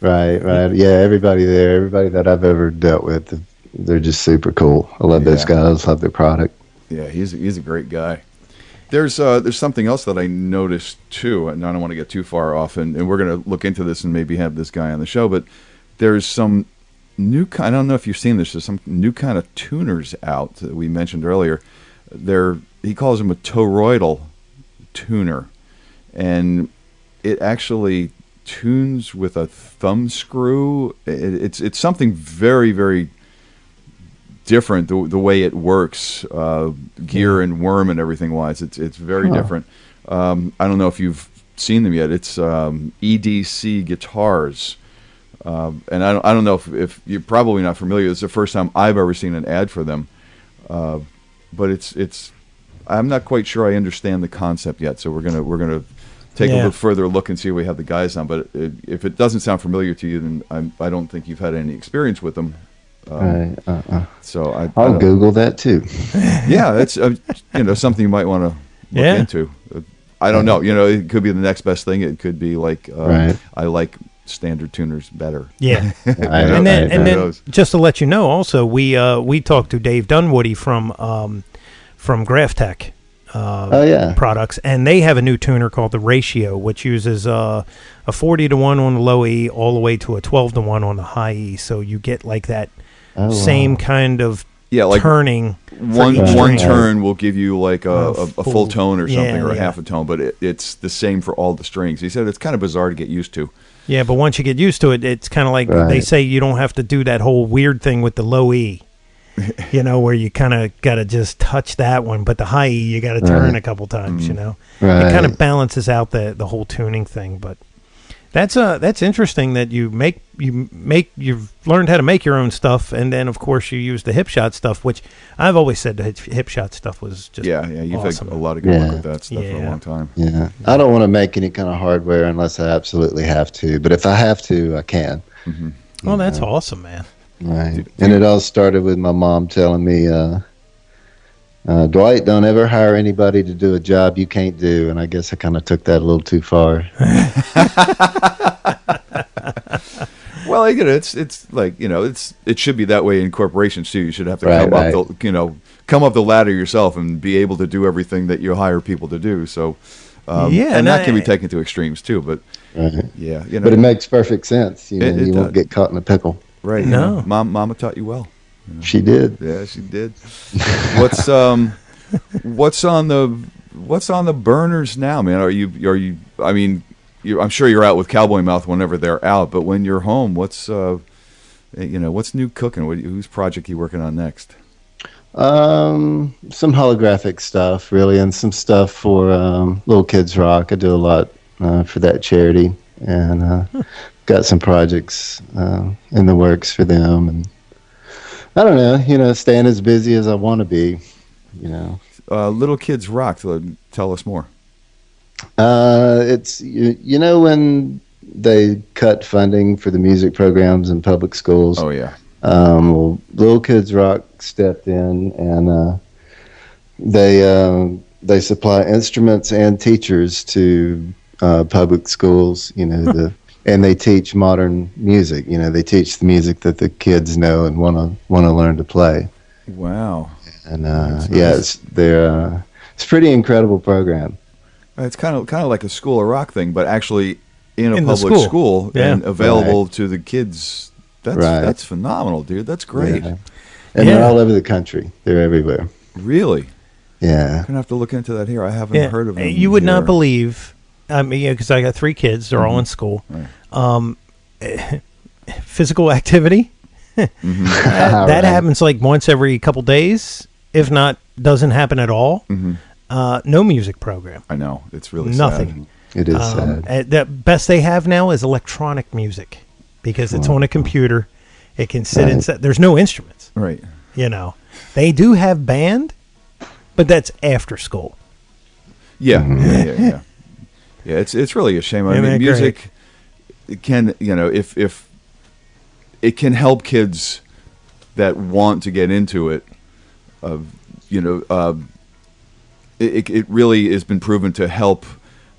Right. Yeah, everybody that I've ever dealt with, they're just super cool. I love those guys. Love their product. Yeah, he's a great guy. There's something else that I noticed too, and I don't want to get too far off, and we're going to look into this and maybe have this guy on the show, but there's some new kind, I don't know if you've seen this, there's some new kind of tuners out that we mentioned earlier. He calls them a toroidal tuner, and it actually tunes with a thumb screw. It's something very, very different, the way it works, gear and worm and everything wise. It's very different. I don't know if you've seen them yet. It's EDC guitars, and I don't know if you're probably not familiar. It's the first time I've ever seen an ad for them, but it's I'm not quite sure I understand the concept yet. So we're gonna take a little further look and see if we have the guys on. But if it doesn't sound familiar to you, then I don't think you've had any experience with them. So I'll Google that too. Yeah, that's something you might want to look into. I don't know. It could be the next best thing. It could be like I like standard tuners better. Yeah, and then just to let you know, also we talked to Dave Dunwoody from Graphtech products, and they have a new tuner called the Ratio, which uses a 40-to-1 on the low E all the way to a 12-to-1 on the high E. So you get like that same kind of turning. One turn will give you like a full tone or something, or a half a tone, but it's the same for all the strings. He said it's kind of bizarre to get used to. Yeah, but once you get used to it, it's kind of like they say you don't have to do that whole weird thing with the low E. Where you kind of got to just touch that one, but the high E you got to turn a couple times. It kind of balances out the whole tuning thing. But that's interesting that you've learned how to make your own stuff, and then of course you use the Hipshot stuff, which I've always said the Hipshot stuff was just you've awesome. had a lot of good work with that stuff for a long time. Yeah, I don't want to make any kind of hardware unless I absolutely have to, but if I have to, I can. Well, that's awesome, man. Right. And it all started with my mom telling me, Dwight, don't ever hire anybody to do a job you can't do. And I guess I kind of took that a little too far. Well, it's like, it should be that way in corporations too. You should have to come up the ladder yourself and be able to do everything that you hire people to do. So, and that can be taken to extremes too. But yeah, but it makes perfect sense. You won't get caught in a pickle. Right. No, Mama taught you well. She did. Yeah, she did. What's on the burners now, man? Are you? I mean, I'm sure you're out with Cowboy Mouth whenever they're out, but when you're home, what's new cooking? Whose project are you working on next? Some holographic stuff, really, and some stuff for Little Kids Rock. I do a lot for that charity, and got some projects in the works for them, and I don't know, staying as busy as I want to be, Little Kids Rock. Tell us more. It's when they cut funding for the music programs in public schools. Oh yeah. Well, Little Kids Rock stepped in, and they supply instruments and teachers to public schools. And they teach modern music. They teach the music that the kids know and want to learn to play. Wow. And it's a pretty incredible program. It's kind of like a School of Rock thing, but actually in a public school and available to the kids. That's phenomenal, dude. That's great. Yeah. And they're all over the country. They're everywhere. Really? Yeah. I'm gonna have to look into that here. I haven't heard of them. You would not believe. I mean, because I got 3 kids. They're all in school. Right. Physical activity. That happens like once every couple days, if not doesn't happen at all. No music program. I know. It's really nothing. Sad. It is sad. The best they have now is electronic music because it's on a computer. It can sit inside. There's no instruments. Right. They do have band, but that's after school. Yeah. Yeah, it's really a shame. I mean, music can, if it can help kids that want to get into it, it really has been proven to help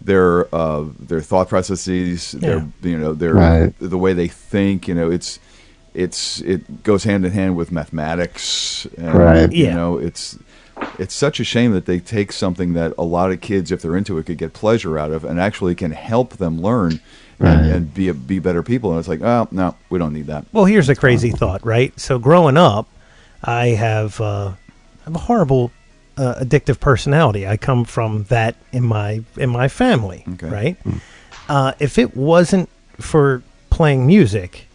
their thought processes, the way they think. It goes hand in hand with mathematics. And, it's such a shame that they take something that a lot of kids, if they're into it, could get pleasure out of, and actually can help them learn and be better people. And it's like, oh no, we don't need that. Well, here's a crazy thought, right? So growing up, I have a horrible addictive personality. I come from that in my family, right? If it wasn't for playing music,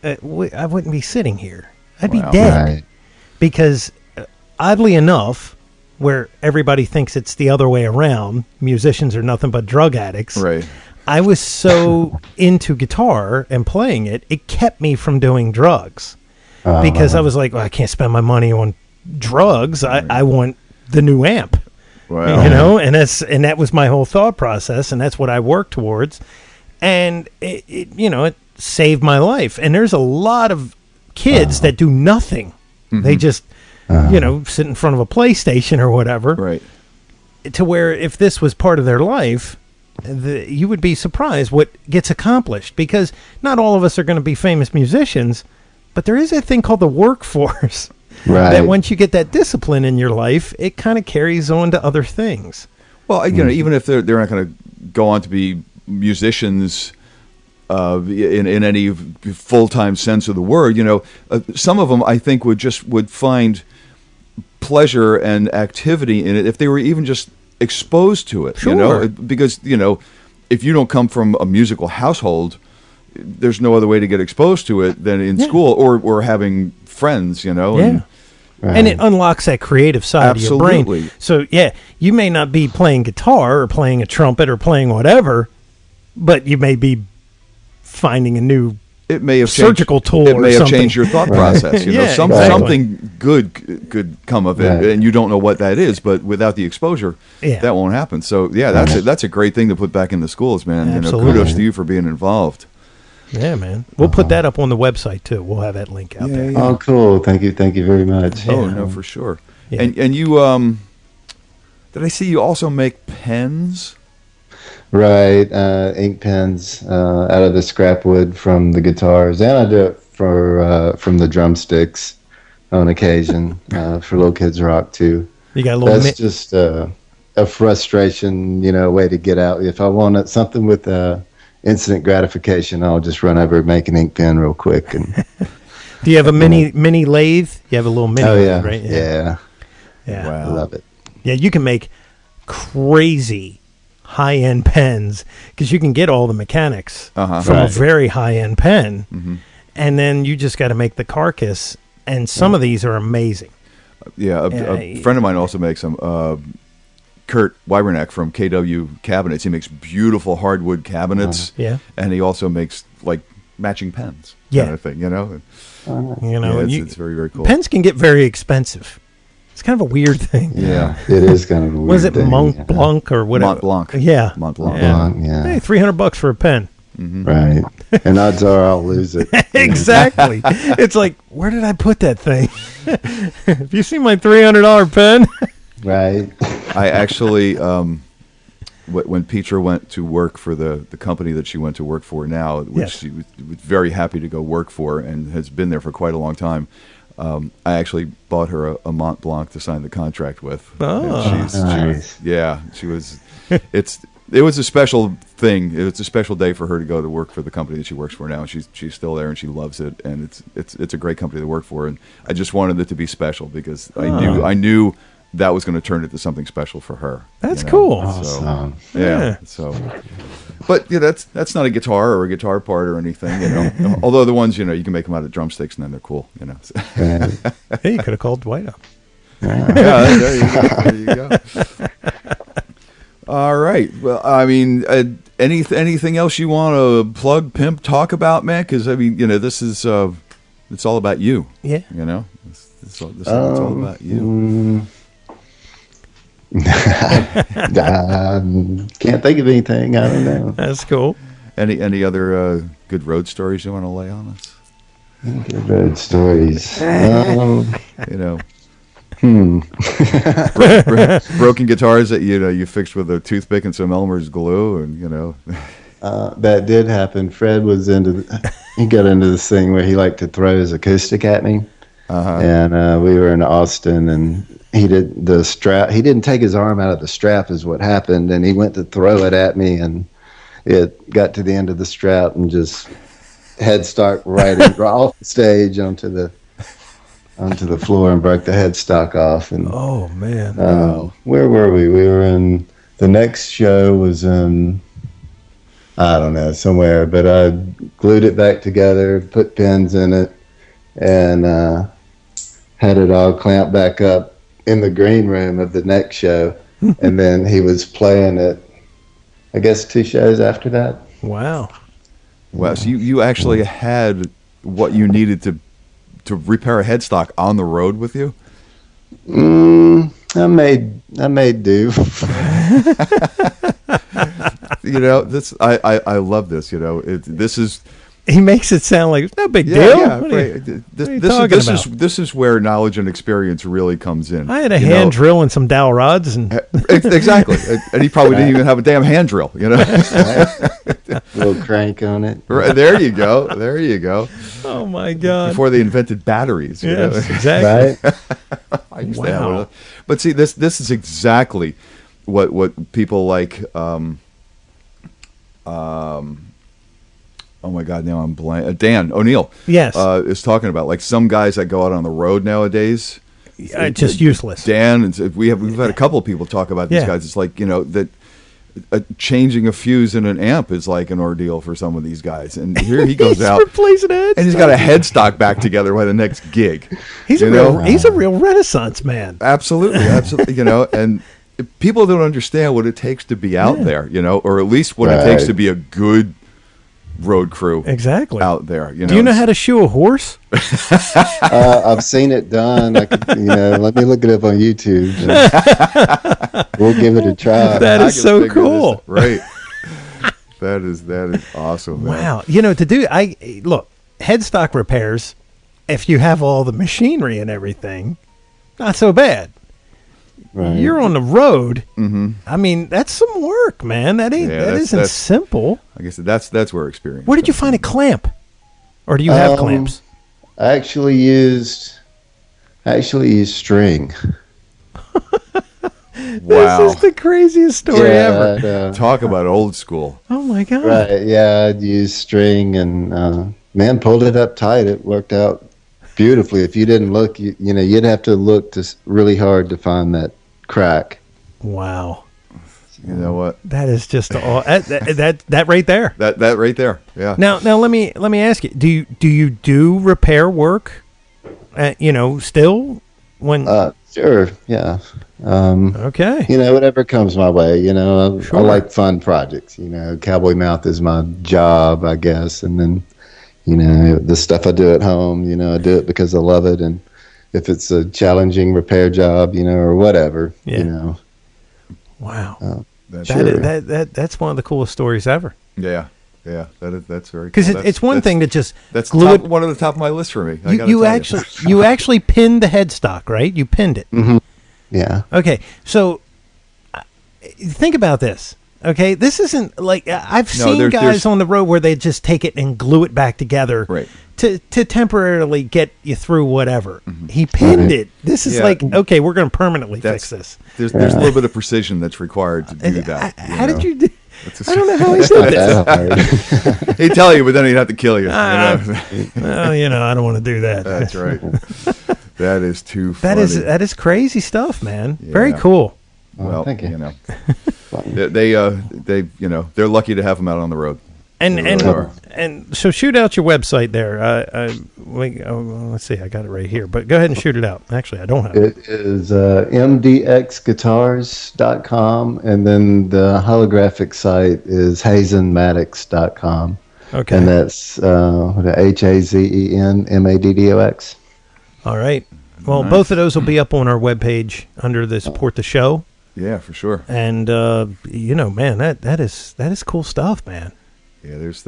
I wouldn't be sitting here. I'd be dead because. Oddly enough, where everybody thinks it's the other way around, musicians are nothing but drug addicts. Right. I was so into guitar and playing it, it kept me from doing drugs. Because I was like, well, I can't spend my money on drugs. I want the new amp. Wow. And that was my whole thought process, and that's what I worked towards. And it saved my life. And there's a lot of kids that do nothing. They just sit in front of a PlayStation or whatever. Right. To where if this was part of their life, you would be surprised what gets accomplished. Because not all of us are going to be famous musicians, but there is a thing called the workforce. Right. That once you get that discipline in your life, it kind of carries on to other things. Well, even if they're not going to go on to be musicians in any full-time sense of the word, some of them I think would find pleasure and activity in it if they were even just exposed to it. Sure. Because if you don't come from a musical household, there's no other way to get exposed to it than in school or having friends. And it unlocks that creative side of your brain. So you may not be playing guitar or playing a trumpet or playing whatever, but you may be finding a new surgical tool. It may have changed your thought process. Something good could come of it, and you don't know what that is. But without the exposure, that won't happen. So that's a great thing to put back in the schools, man. Absolutely. Kudos to you for being involved. Yeah, man. We'll put that up on the website too. We'll have that link out there. Oh, cool. Thank you very much. Oh, no, for sure. Yeah. And you, did I see you also make pens? Right, ink pens out of the scrap wood from the guitars, and I do it from the drumsticks on occasion for Little Kids Rock too. You got a little. That's just a frustration, way to get out. If I want something with instant gratification, I'll just run over and make an ink pen real quick. And do you have a mini lathe? You have a little mini. Oh yeah, lathe, right? Yeah. Wow. I love it. Yeah, you can make crazy high-end pens because you can get all the mechanics from a very high-end pen, and then you just got to make the carcass. And some of these are amazing. Yeah, a friend of mine also makes them. Kurt Wyberneck from KW Cabinets. He makes beautiful hardwood cabinets. And he also makes like matching pens. Kind of thing. It's very, very cool. Pens can get very expensive. It's kind of a weird thing. Yeah, it is kind of a weird thing. Was it Mont Blanc or whatever? Mont Blanc. Yeah. Mont Blanc. Yeah. Hey, $300 for a pen. Right. And odds are I'll lose it. Exactly. It's like, where did I put that thing? Have you seen my $300 pen? Right. I actually, when Petra went to work for the company that she went to work for now, which she was very happy to go work for and has been there for quite a long time, I actually bought her a Mont Blanc to sign the contract with. Oh, she was. It was a special thing. It was a special day for her to go to work for the company that she works for now. And she's still there and she loves it. And it's a great company to work for. And I just wanted it to be special because I knew that was going to turn into something special for her. That's cool. Awesome. So, yeah. So, but that's not a guitar or a guitar part or anything. Although the ones you can make them out of drumsticks and then they're cool. Hey, you could have called Dwight up. There you go. All right. Well, I mean, anything else you want to plug, pimp, talk about, man? Because I mean, this is it's all about you. Yeah. It's all about you. Can't think of anything. I don't know. That's cool. Any other good road stories you want to lay on us? Good road stories. Broken guitars that you fixed with a toothpick and some Elmer's glue, and that did happen. Fred was he got into this thing where he liked to throw his acoustic at me, and we were in Austin, and he did the strap. He didn't take his arm out of the strap, is what happened, and he went to throw it at me, and it got to the end of the strap and just headstock right off the stage onto the floor and broke the headstock off. And oh man, where were we? We were in the next show was in I don't know somewhere, but I glued it back together, put pins in it, and had it all clamped back up in the green room of the next show. And then he was playing it, I guess 2 shows after that. Wow. Wow. So you actually had what you needed to repair a headstock on the road with you? I made do. This I love this. This is. He makes it sound like it's no big deal. Yeah, this is where knowledge and experience really comes in. I had a hand drill and some dowel rods, and exactly, and he probably didn't even have a damn hand drill. Little crank on it. Right, there you go. Oh my God! Before they invented batteries. Yes, exactly. Right. Wow. But see, this is exactly what people like. Oh my God! Now I'm blank. Dan O'Neill, yes, is talking about like some guys that go out on the road nowadays. Just useless. Dan, and we've had a couple of people talk about these guys. It's like that changing a fuse in an amp is like an ordeal for some of these guys. And here he goes out replacing it, and he's got a headstock back together by the next gig. He's a real Renaissance man. Absolutely. And people don't understand what it takes to be out there, or at least what it takes to be a good road crew out there. Do you know how to shoe a horse? I've seen it done. Let me look it up on YouTube. We'll give it a try. That is so cool. Right. That is awesome, man. Wow. Look, headstock repairs, if you have all the machinery and everything, not so bad. Right. You're on the road. Mm-hmm. I mean, that's some work, man. That isn't simple. I guess that's where experience. Where did you find a clamp? Or do you have clamps? I actually used string. Wow. This is the craziest story ever. Talk about old school. Oh my God. Right, yeah, I'd use string and pulled it up tight. It worked out beautifully. If you didn't look, you'd have to look really hard to find that crack. Wow. You know what? That is just that right there. That right there. Yeah. Now let me ask you. Do you do repair work? Still when sure, yeah. Okay. Whatever comes my way. Sure. I like fun projects. Cowboy Mouth is my job, I guess, and then the stuff I do at home. I do it because I love it, and if it's a challenging repair job, or whatever, Wow. That's one of the coolest stories ever. Yeah. Yeah, that's very because it's one thing to just glue it. One of the top of my list for me. You actually pinned the headstock, right? You pinned it. Mm-hmm. Yeah. Okay, so think about this. Okay, this isn't like I've seen guys on the road where they just take it and glue it back together, right, to temporarily get you through whatever. Mm-hmm. He pinned it. This is like, okay, we're going to permanently fix this. There's a little bit of precision that's required to do that. How did you do? I don't know how he did this. He'd tell you, but then he'd have to kill you. Well, I don't want to do that. That's right. That is too funny. That is crazy stuff, man. Yeah. Very cool. Well, thank you. They're lucky to have them out on the road. And so shoot out your website there. Let's see, I got it right here. But go ahead and shoot it out. Actually, I don't have it. It is mdxguitars.com, and then the holographic site is hazenmaddox.com. Okay. And that's HAZENMADDOX. All right. Well, both of those will be up on our webpage under the Support the Show. Yeah, for sure. And man, that is cool stuff, man. Yeah, there's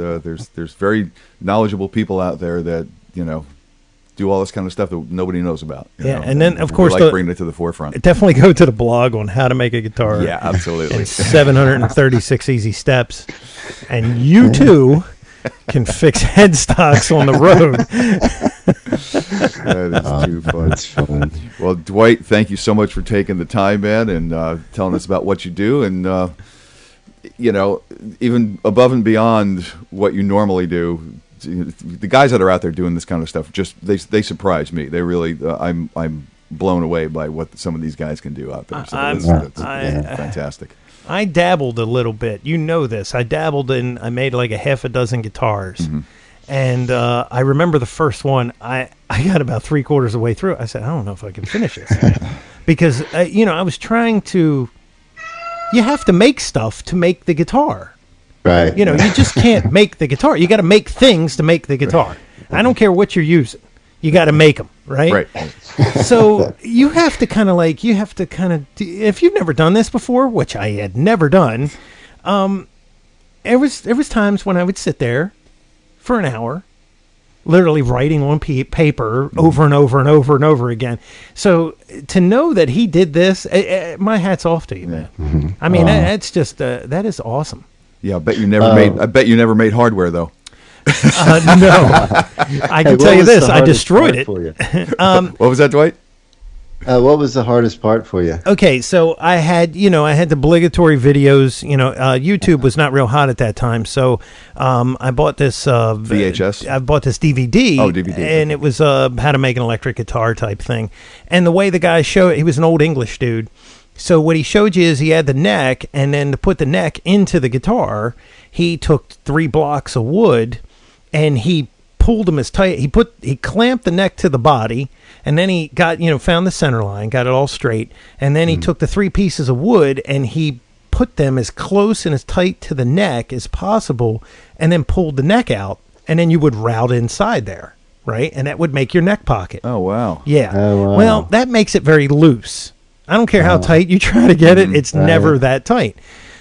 very knowledgeable people out there that do all this kind of stuff that nobody knows about. And then of course bringing it to the forefront. Definitely go to the blog on how to make a guitar. Yeah, absolutely. And 736 easy steps, and you too can fix headstocks on the road. That is too fun. That's fun. Well, Dwight, thank you so much for taking the time, man, and telling us about what you do, and even above and beyond what you normally do. The guys that are out there doing this kind of stuff, they surprise me. They really, I'm blown away by what some of these guys can do out there. So that's fantastic. I dabbled a little bit. You know this. I made like a half a dozen guitars. Mm-hmm. And I remember the first one, I got about 3/4 of the way through. I said, I don't know if I can finish this. Because, I was trying to, you have to make stuff to make the guitar. Right. You just can't make the guitar. You got to make things to make the guitar. I don't care what you're using. You got to make them, right? Right. So you have to kind of if you've never done this before, which I had never done, there was times when I would sit there for an hour, literally writing on paper over and over and over and over again. So to know that he did this, my hat's off to you, man. Mm-hmm. I mean, that's just that is awesome. Yeah, I bet you never made hardware though. No, I can tell you this: I destroyed it. For you? What was that, Dwight? What was the hardest part for you? Okay, so I had the obligatory videos. YouTube was not real hot at that time, so I bought this VHS. I bought this DVD. Oh, DVD. And it was how to make an electric guitar type thing. And the way the guy showed, he was an old English dude. So what he showed you is he had the neck, and then to put the neck into the guitar, he took 3 blocks of wood, and he pulled them as tight. He clamped the neck to the body, and then he got, found the center line, got it all straight, and then he took the 3 pieces of wood and he put them as close and as tight to the neck as possible, and then pulled the neck out, and then you would route inside there, right? And that would make your neck pocket. Oh, wow. Yeah. Oh, wow. Well, that makes it very loose. I don't care how tight you try to get it, it's never that tight.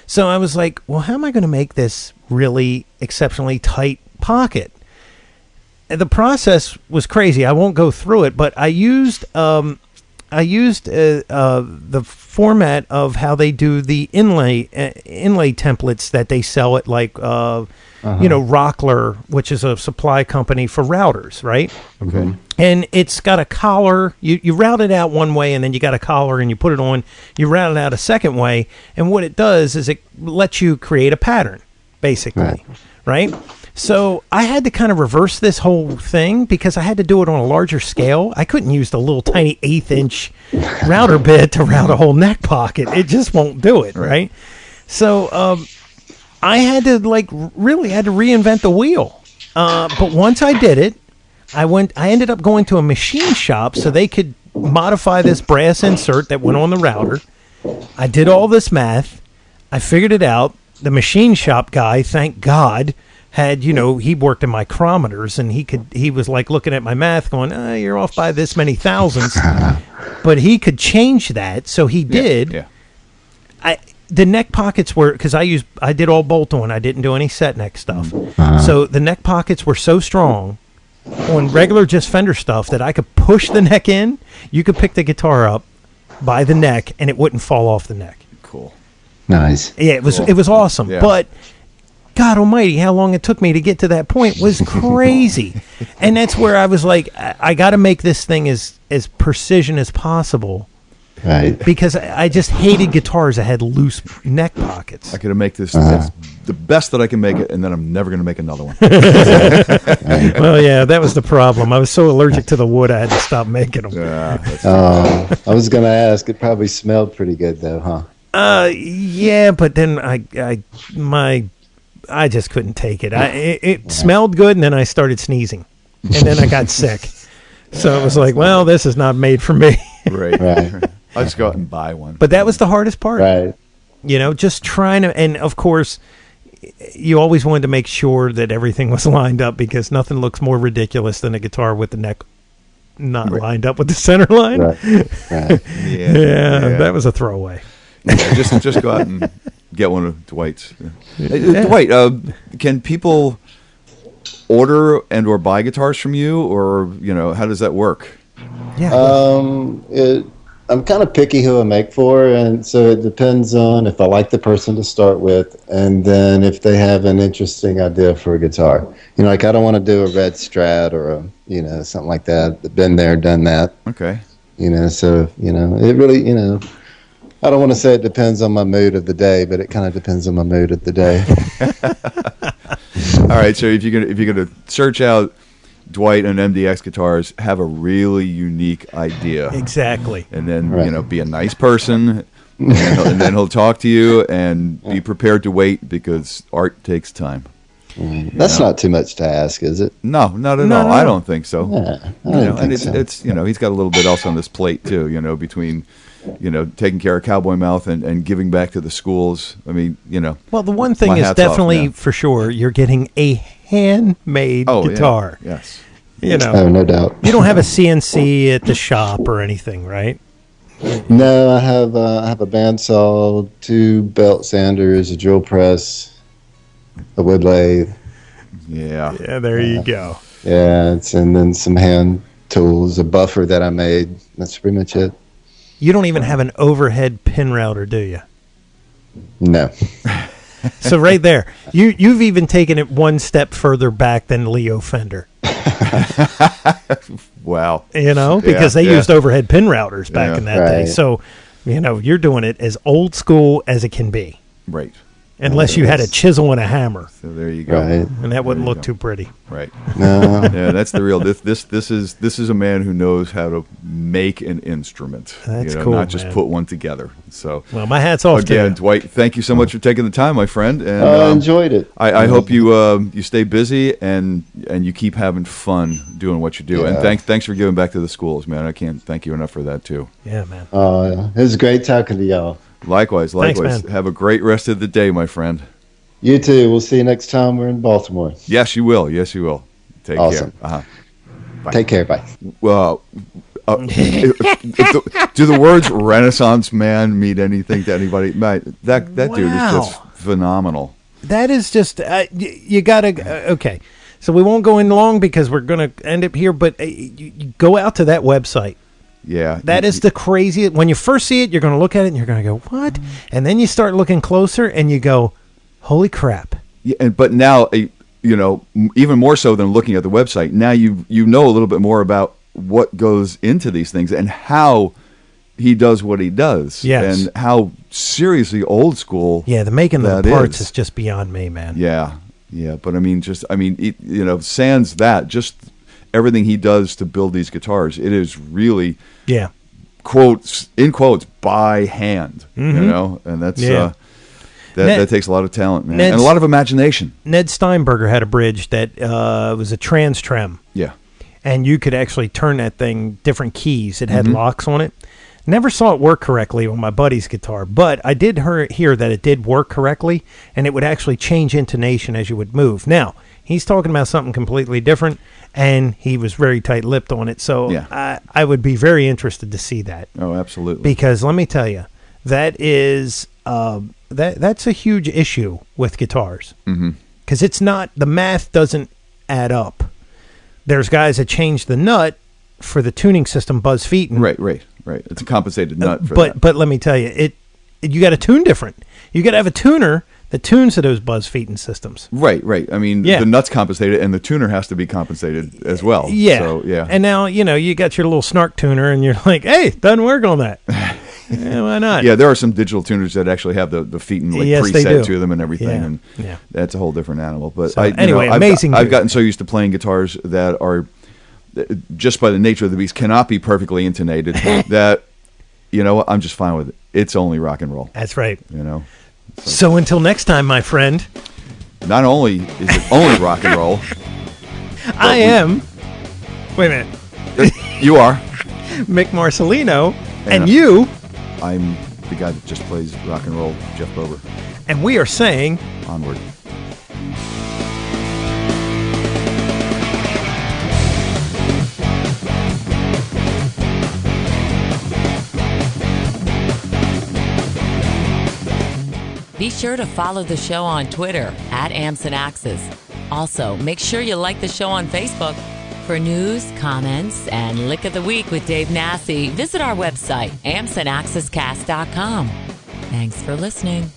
So I was like, well, how am I going to make this really exceptionally tight pocket? And the process was crazy. I won't go through it, but I used the format of how they do the inlay templates that they sell at like Rockler, which is a supply company for routers, right? Okay. And it's got a collar. You route it out one way, and then you got a collar, and you put it on. You route it out a second way, and what it does is it lets you create a pattern, basically, right? So I had to kind of reverse this whole thing because I had to do it on a larger scale. I couldn't use the little tiny 1/8" router bit to route a whole neck pocket. It just won't do it, right? So I had to really had to reinvent the wheel. But once I did it, I ended up going to a machine shop so they could modify this brass insert that went on the router. I did all this math. I figured it out. The machine shop guy, thank God, had, he worked in micrometers, and he was like looking at my math going, you're off by this many thousandths. But he could change that, so he did. Yeah. The neck pockets were, because I did all bolt-on. I didn't do any set neck stuff. So the neck pockets were so strong on regular just Fender stuff that I could push the neck in. You could pick the guitar up by the neck, and it wouldn't fall off the neck. Cool. Nice. Yeah, it was awesome. Yeah. But God almighty, how long it took me to get to that point was crazy. And that's where I was like, I got to make this thing as precision as possible. Right. Because I just hated guitars that had loose neck pockets. I could make this the best that I can make it, and then I'm never going to make another one. Well, yeah, that was the problem. I was so allergic to the wood, I had to stop making them. I was going to ask, it probably smelled pretty good, though, huh? Yeah, but then I just couldn't take it. It smelled good, and then I started sneezing, and then I got sick. So it was like, well, this is not made for me. Right. I'll just go out and buy one. But that was the hardest part. Right. Just trying to, and of course, you always wanted to make sure that everything was lined up, because nothing looks more ridiculous than a guitar with the neck not lined up with the center line. Right. Yeah, that was a throwaway. Just go out and get one of Dwight's. Dwight, can people order and or buy guitars from you, or how does that work? Yeah. I'm kind of picky who I make for, and so it depends on if I like the person to start with, and then if they have an interesting idea for a guitar. Like I don't want to do a red Strat or a something like that. Been there, done that. Okay. So it really I don't want to say it depends on my mood of the day, but it kind of depends on my mood of the day. All right, so if you're gonna search out Dwight and MDX guitars, have a really unique idea. Exactly. And then be a nice person, and then he'll talk to you, and be prepared to wait, because art takes time. That's not too much to ask, is it? No, not at all. I don't think so. Yeah, it's he's got a little bit else on this plate too. Between taking care of Cowboy Mouth and giving back to the schools. I mean, Well, the one thing is definitely for sure you're getting a handmade guitar. Yeah. Yes. Oh, no doubt. You don't have a CNC at the shop or anything, right? No, I have a bandsaw, 2 belt sanders, a drill press, a wood lathe. Yeah. Yeah, there you go. Yeah, and then some hand tools, a buffer that I made. That's pretty much it. You don't even have an overhead pin router, do you? No. So right there, you've even taken it one step further back than Leo Fender. Wow. Because they used overhead pin routers back in that day. So, you're doing it as old school as it can be. Right. Unless you had a chisel and a hammer. So there you go. Right. And that wouldn't look too pretty. Right. No. Yeah, that's the real. This is a man who knows how to make an instrument. That's cool, not just man. put one together. So well, my hat's off to you. Again, Dwight, thank you so much for taking the time, my friend. And I enjoyed it. I hope you stay busy and you keep having fun doing what you do. Yeah. And thanks for giving back to the schools, man. I can't thank you enough for that too. Yeah, man. It was great talking to y'all. Likewise. Thanks, man. Have a great rest of the day, my friend. You too. We'll see you next time we're in Baltimore. Yes, you will. Take awesome. care. Bye. Take care. Bye. Well, do the words Renaissance man mean anything to anybody? That dude is just phenomenal. That is just you gotta okay. So we won't go in long because we're gonna end it here. But you go out to that website. Yeah, that is the craziest. When you first see it, you're gonna look at it and you're gonna go, "What?" And then you start looking closer and you go, "Holy crap!" Yeah, but now even more so than looking at the website. Now you know a little bit more about what goes into these things and how he does what he does. Yes. And how seriously old school. Yeah, the making of the parts is just beyond me, man. Yeah. But sans that, just everything he does to build these guitars, it is really, quotes by hand, and that's, that takes a lot of talent, man, and a lot of imagination. Ned Steinberger had a bridge that was a trans trem. Yeah. And you could actually turn that thing different keys. It had locks on it. Never saw it work correctly on my buddy's guitar, but I did hear that it did work correctly, and it would actually change intonation as you would move. Now, he's talking about something completely different, and he was very tight-lipped on it, so I would be very interested to see that. Oh, absolutely. Because let me tell you, that is that's a huge issue with guitars. Because it's not, the math doesn't add up. There's guys that change the nut for the tuning system, Buzz Feeten. Right. It's a compensated nut for that. But let me tell you, you got to tune different. You got to have a tuner that tunes to those Buzz Feeten systems. Right. I mean, the nut's compensated, and the tuner has to be compensated as well. Yeah. So, yeah. And now, you got your little snark tuner, and you're like, hey, doesn't work on that. Why not? Yeah, there are some digital tuners that actually have the Feeten preset to them and everything, and that's a whole different animal. But so, amazing. I've gotten so used to playing guitars that are, just by the nature of the beast, cannot be perfectly intonated that, I'm just fine with it. It's only rock and roll. That's right. So until next time, my friend. Not only is it only rock and roll. I am. Wait a minute. You are. Mick Marcelino. And you. I'm the guy that just plays rock and roll, Jeff Bober. And we are saying. Onward. Be sure to follow the show on Twitter @AmsandAxes. Also, make sure you like the show on Facebook. For news, comments, and Lick of the Week with Dave Nassi, visit our website, amsandaxescast.com. Thanks for listening.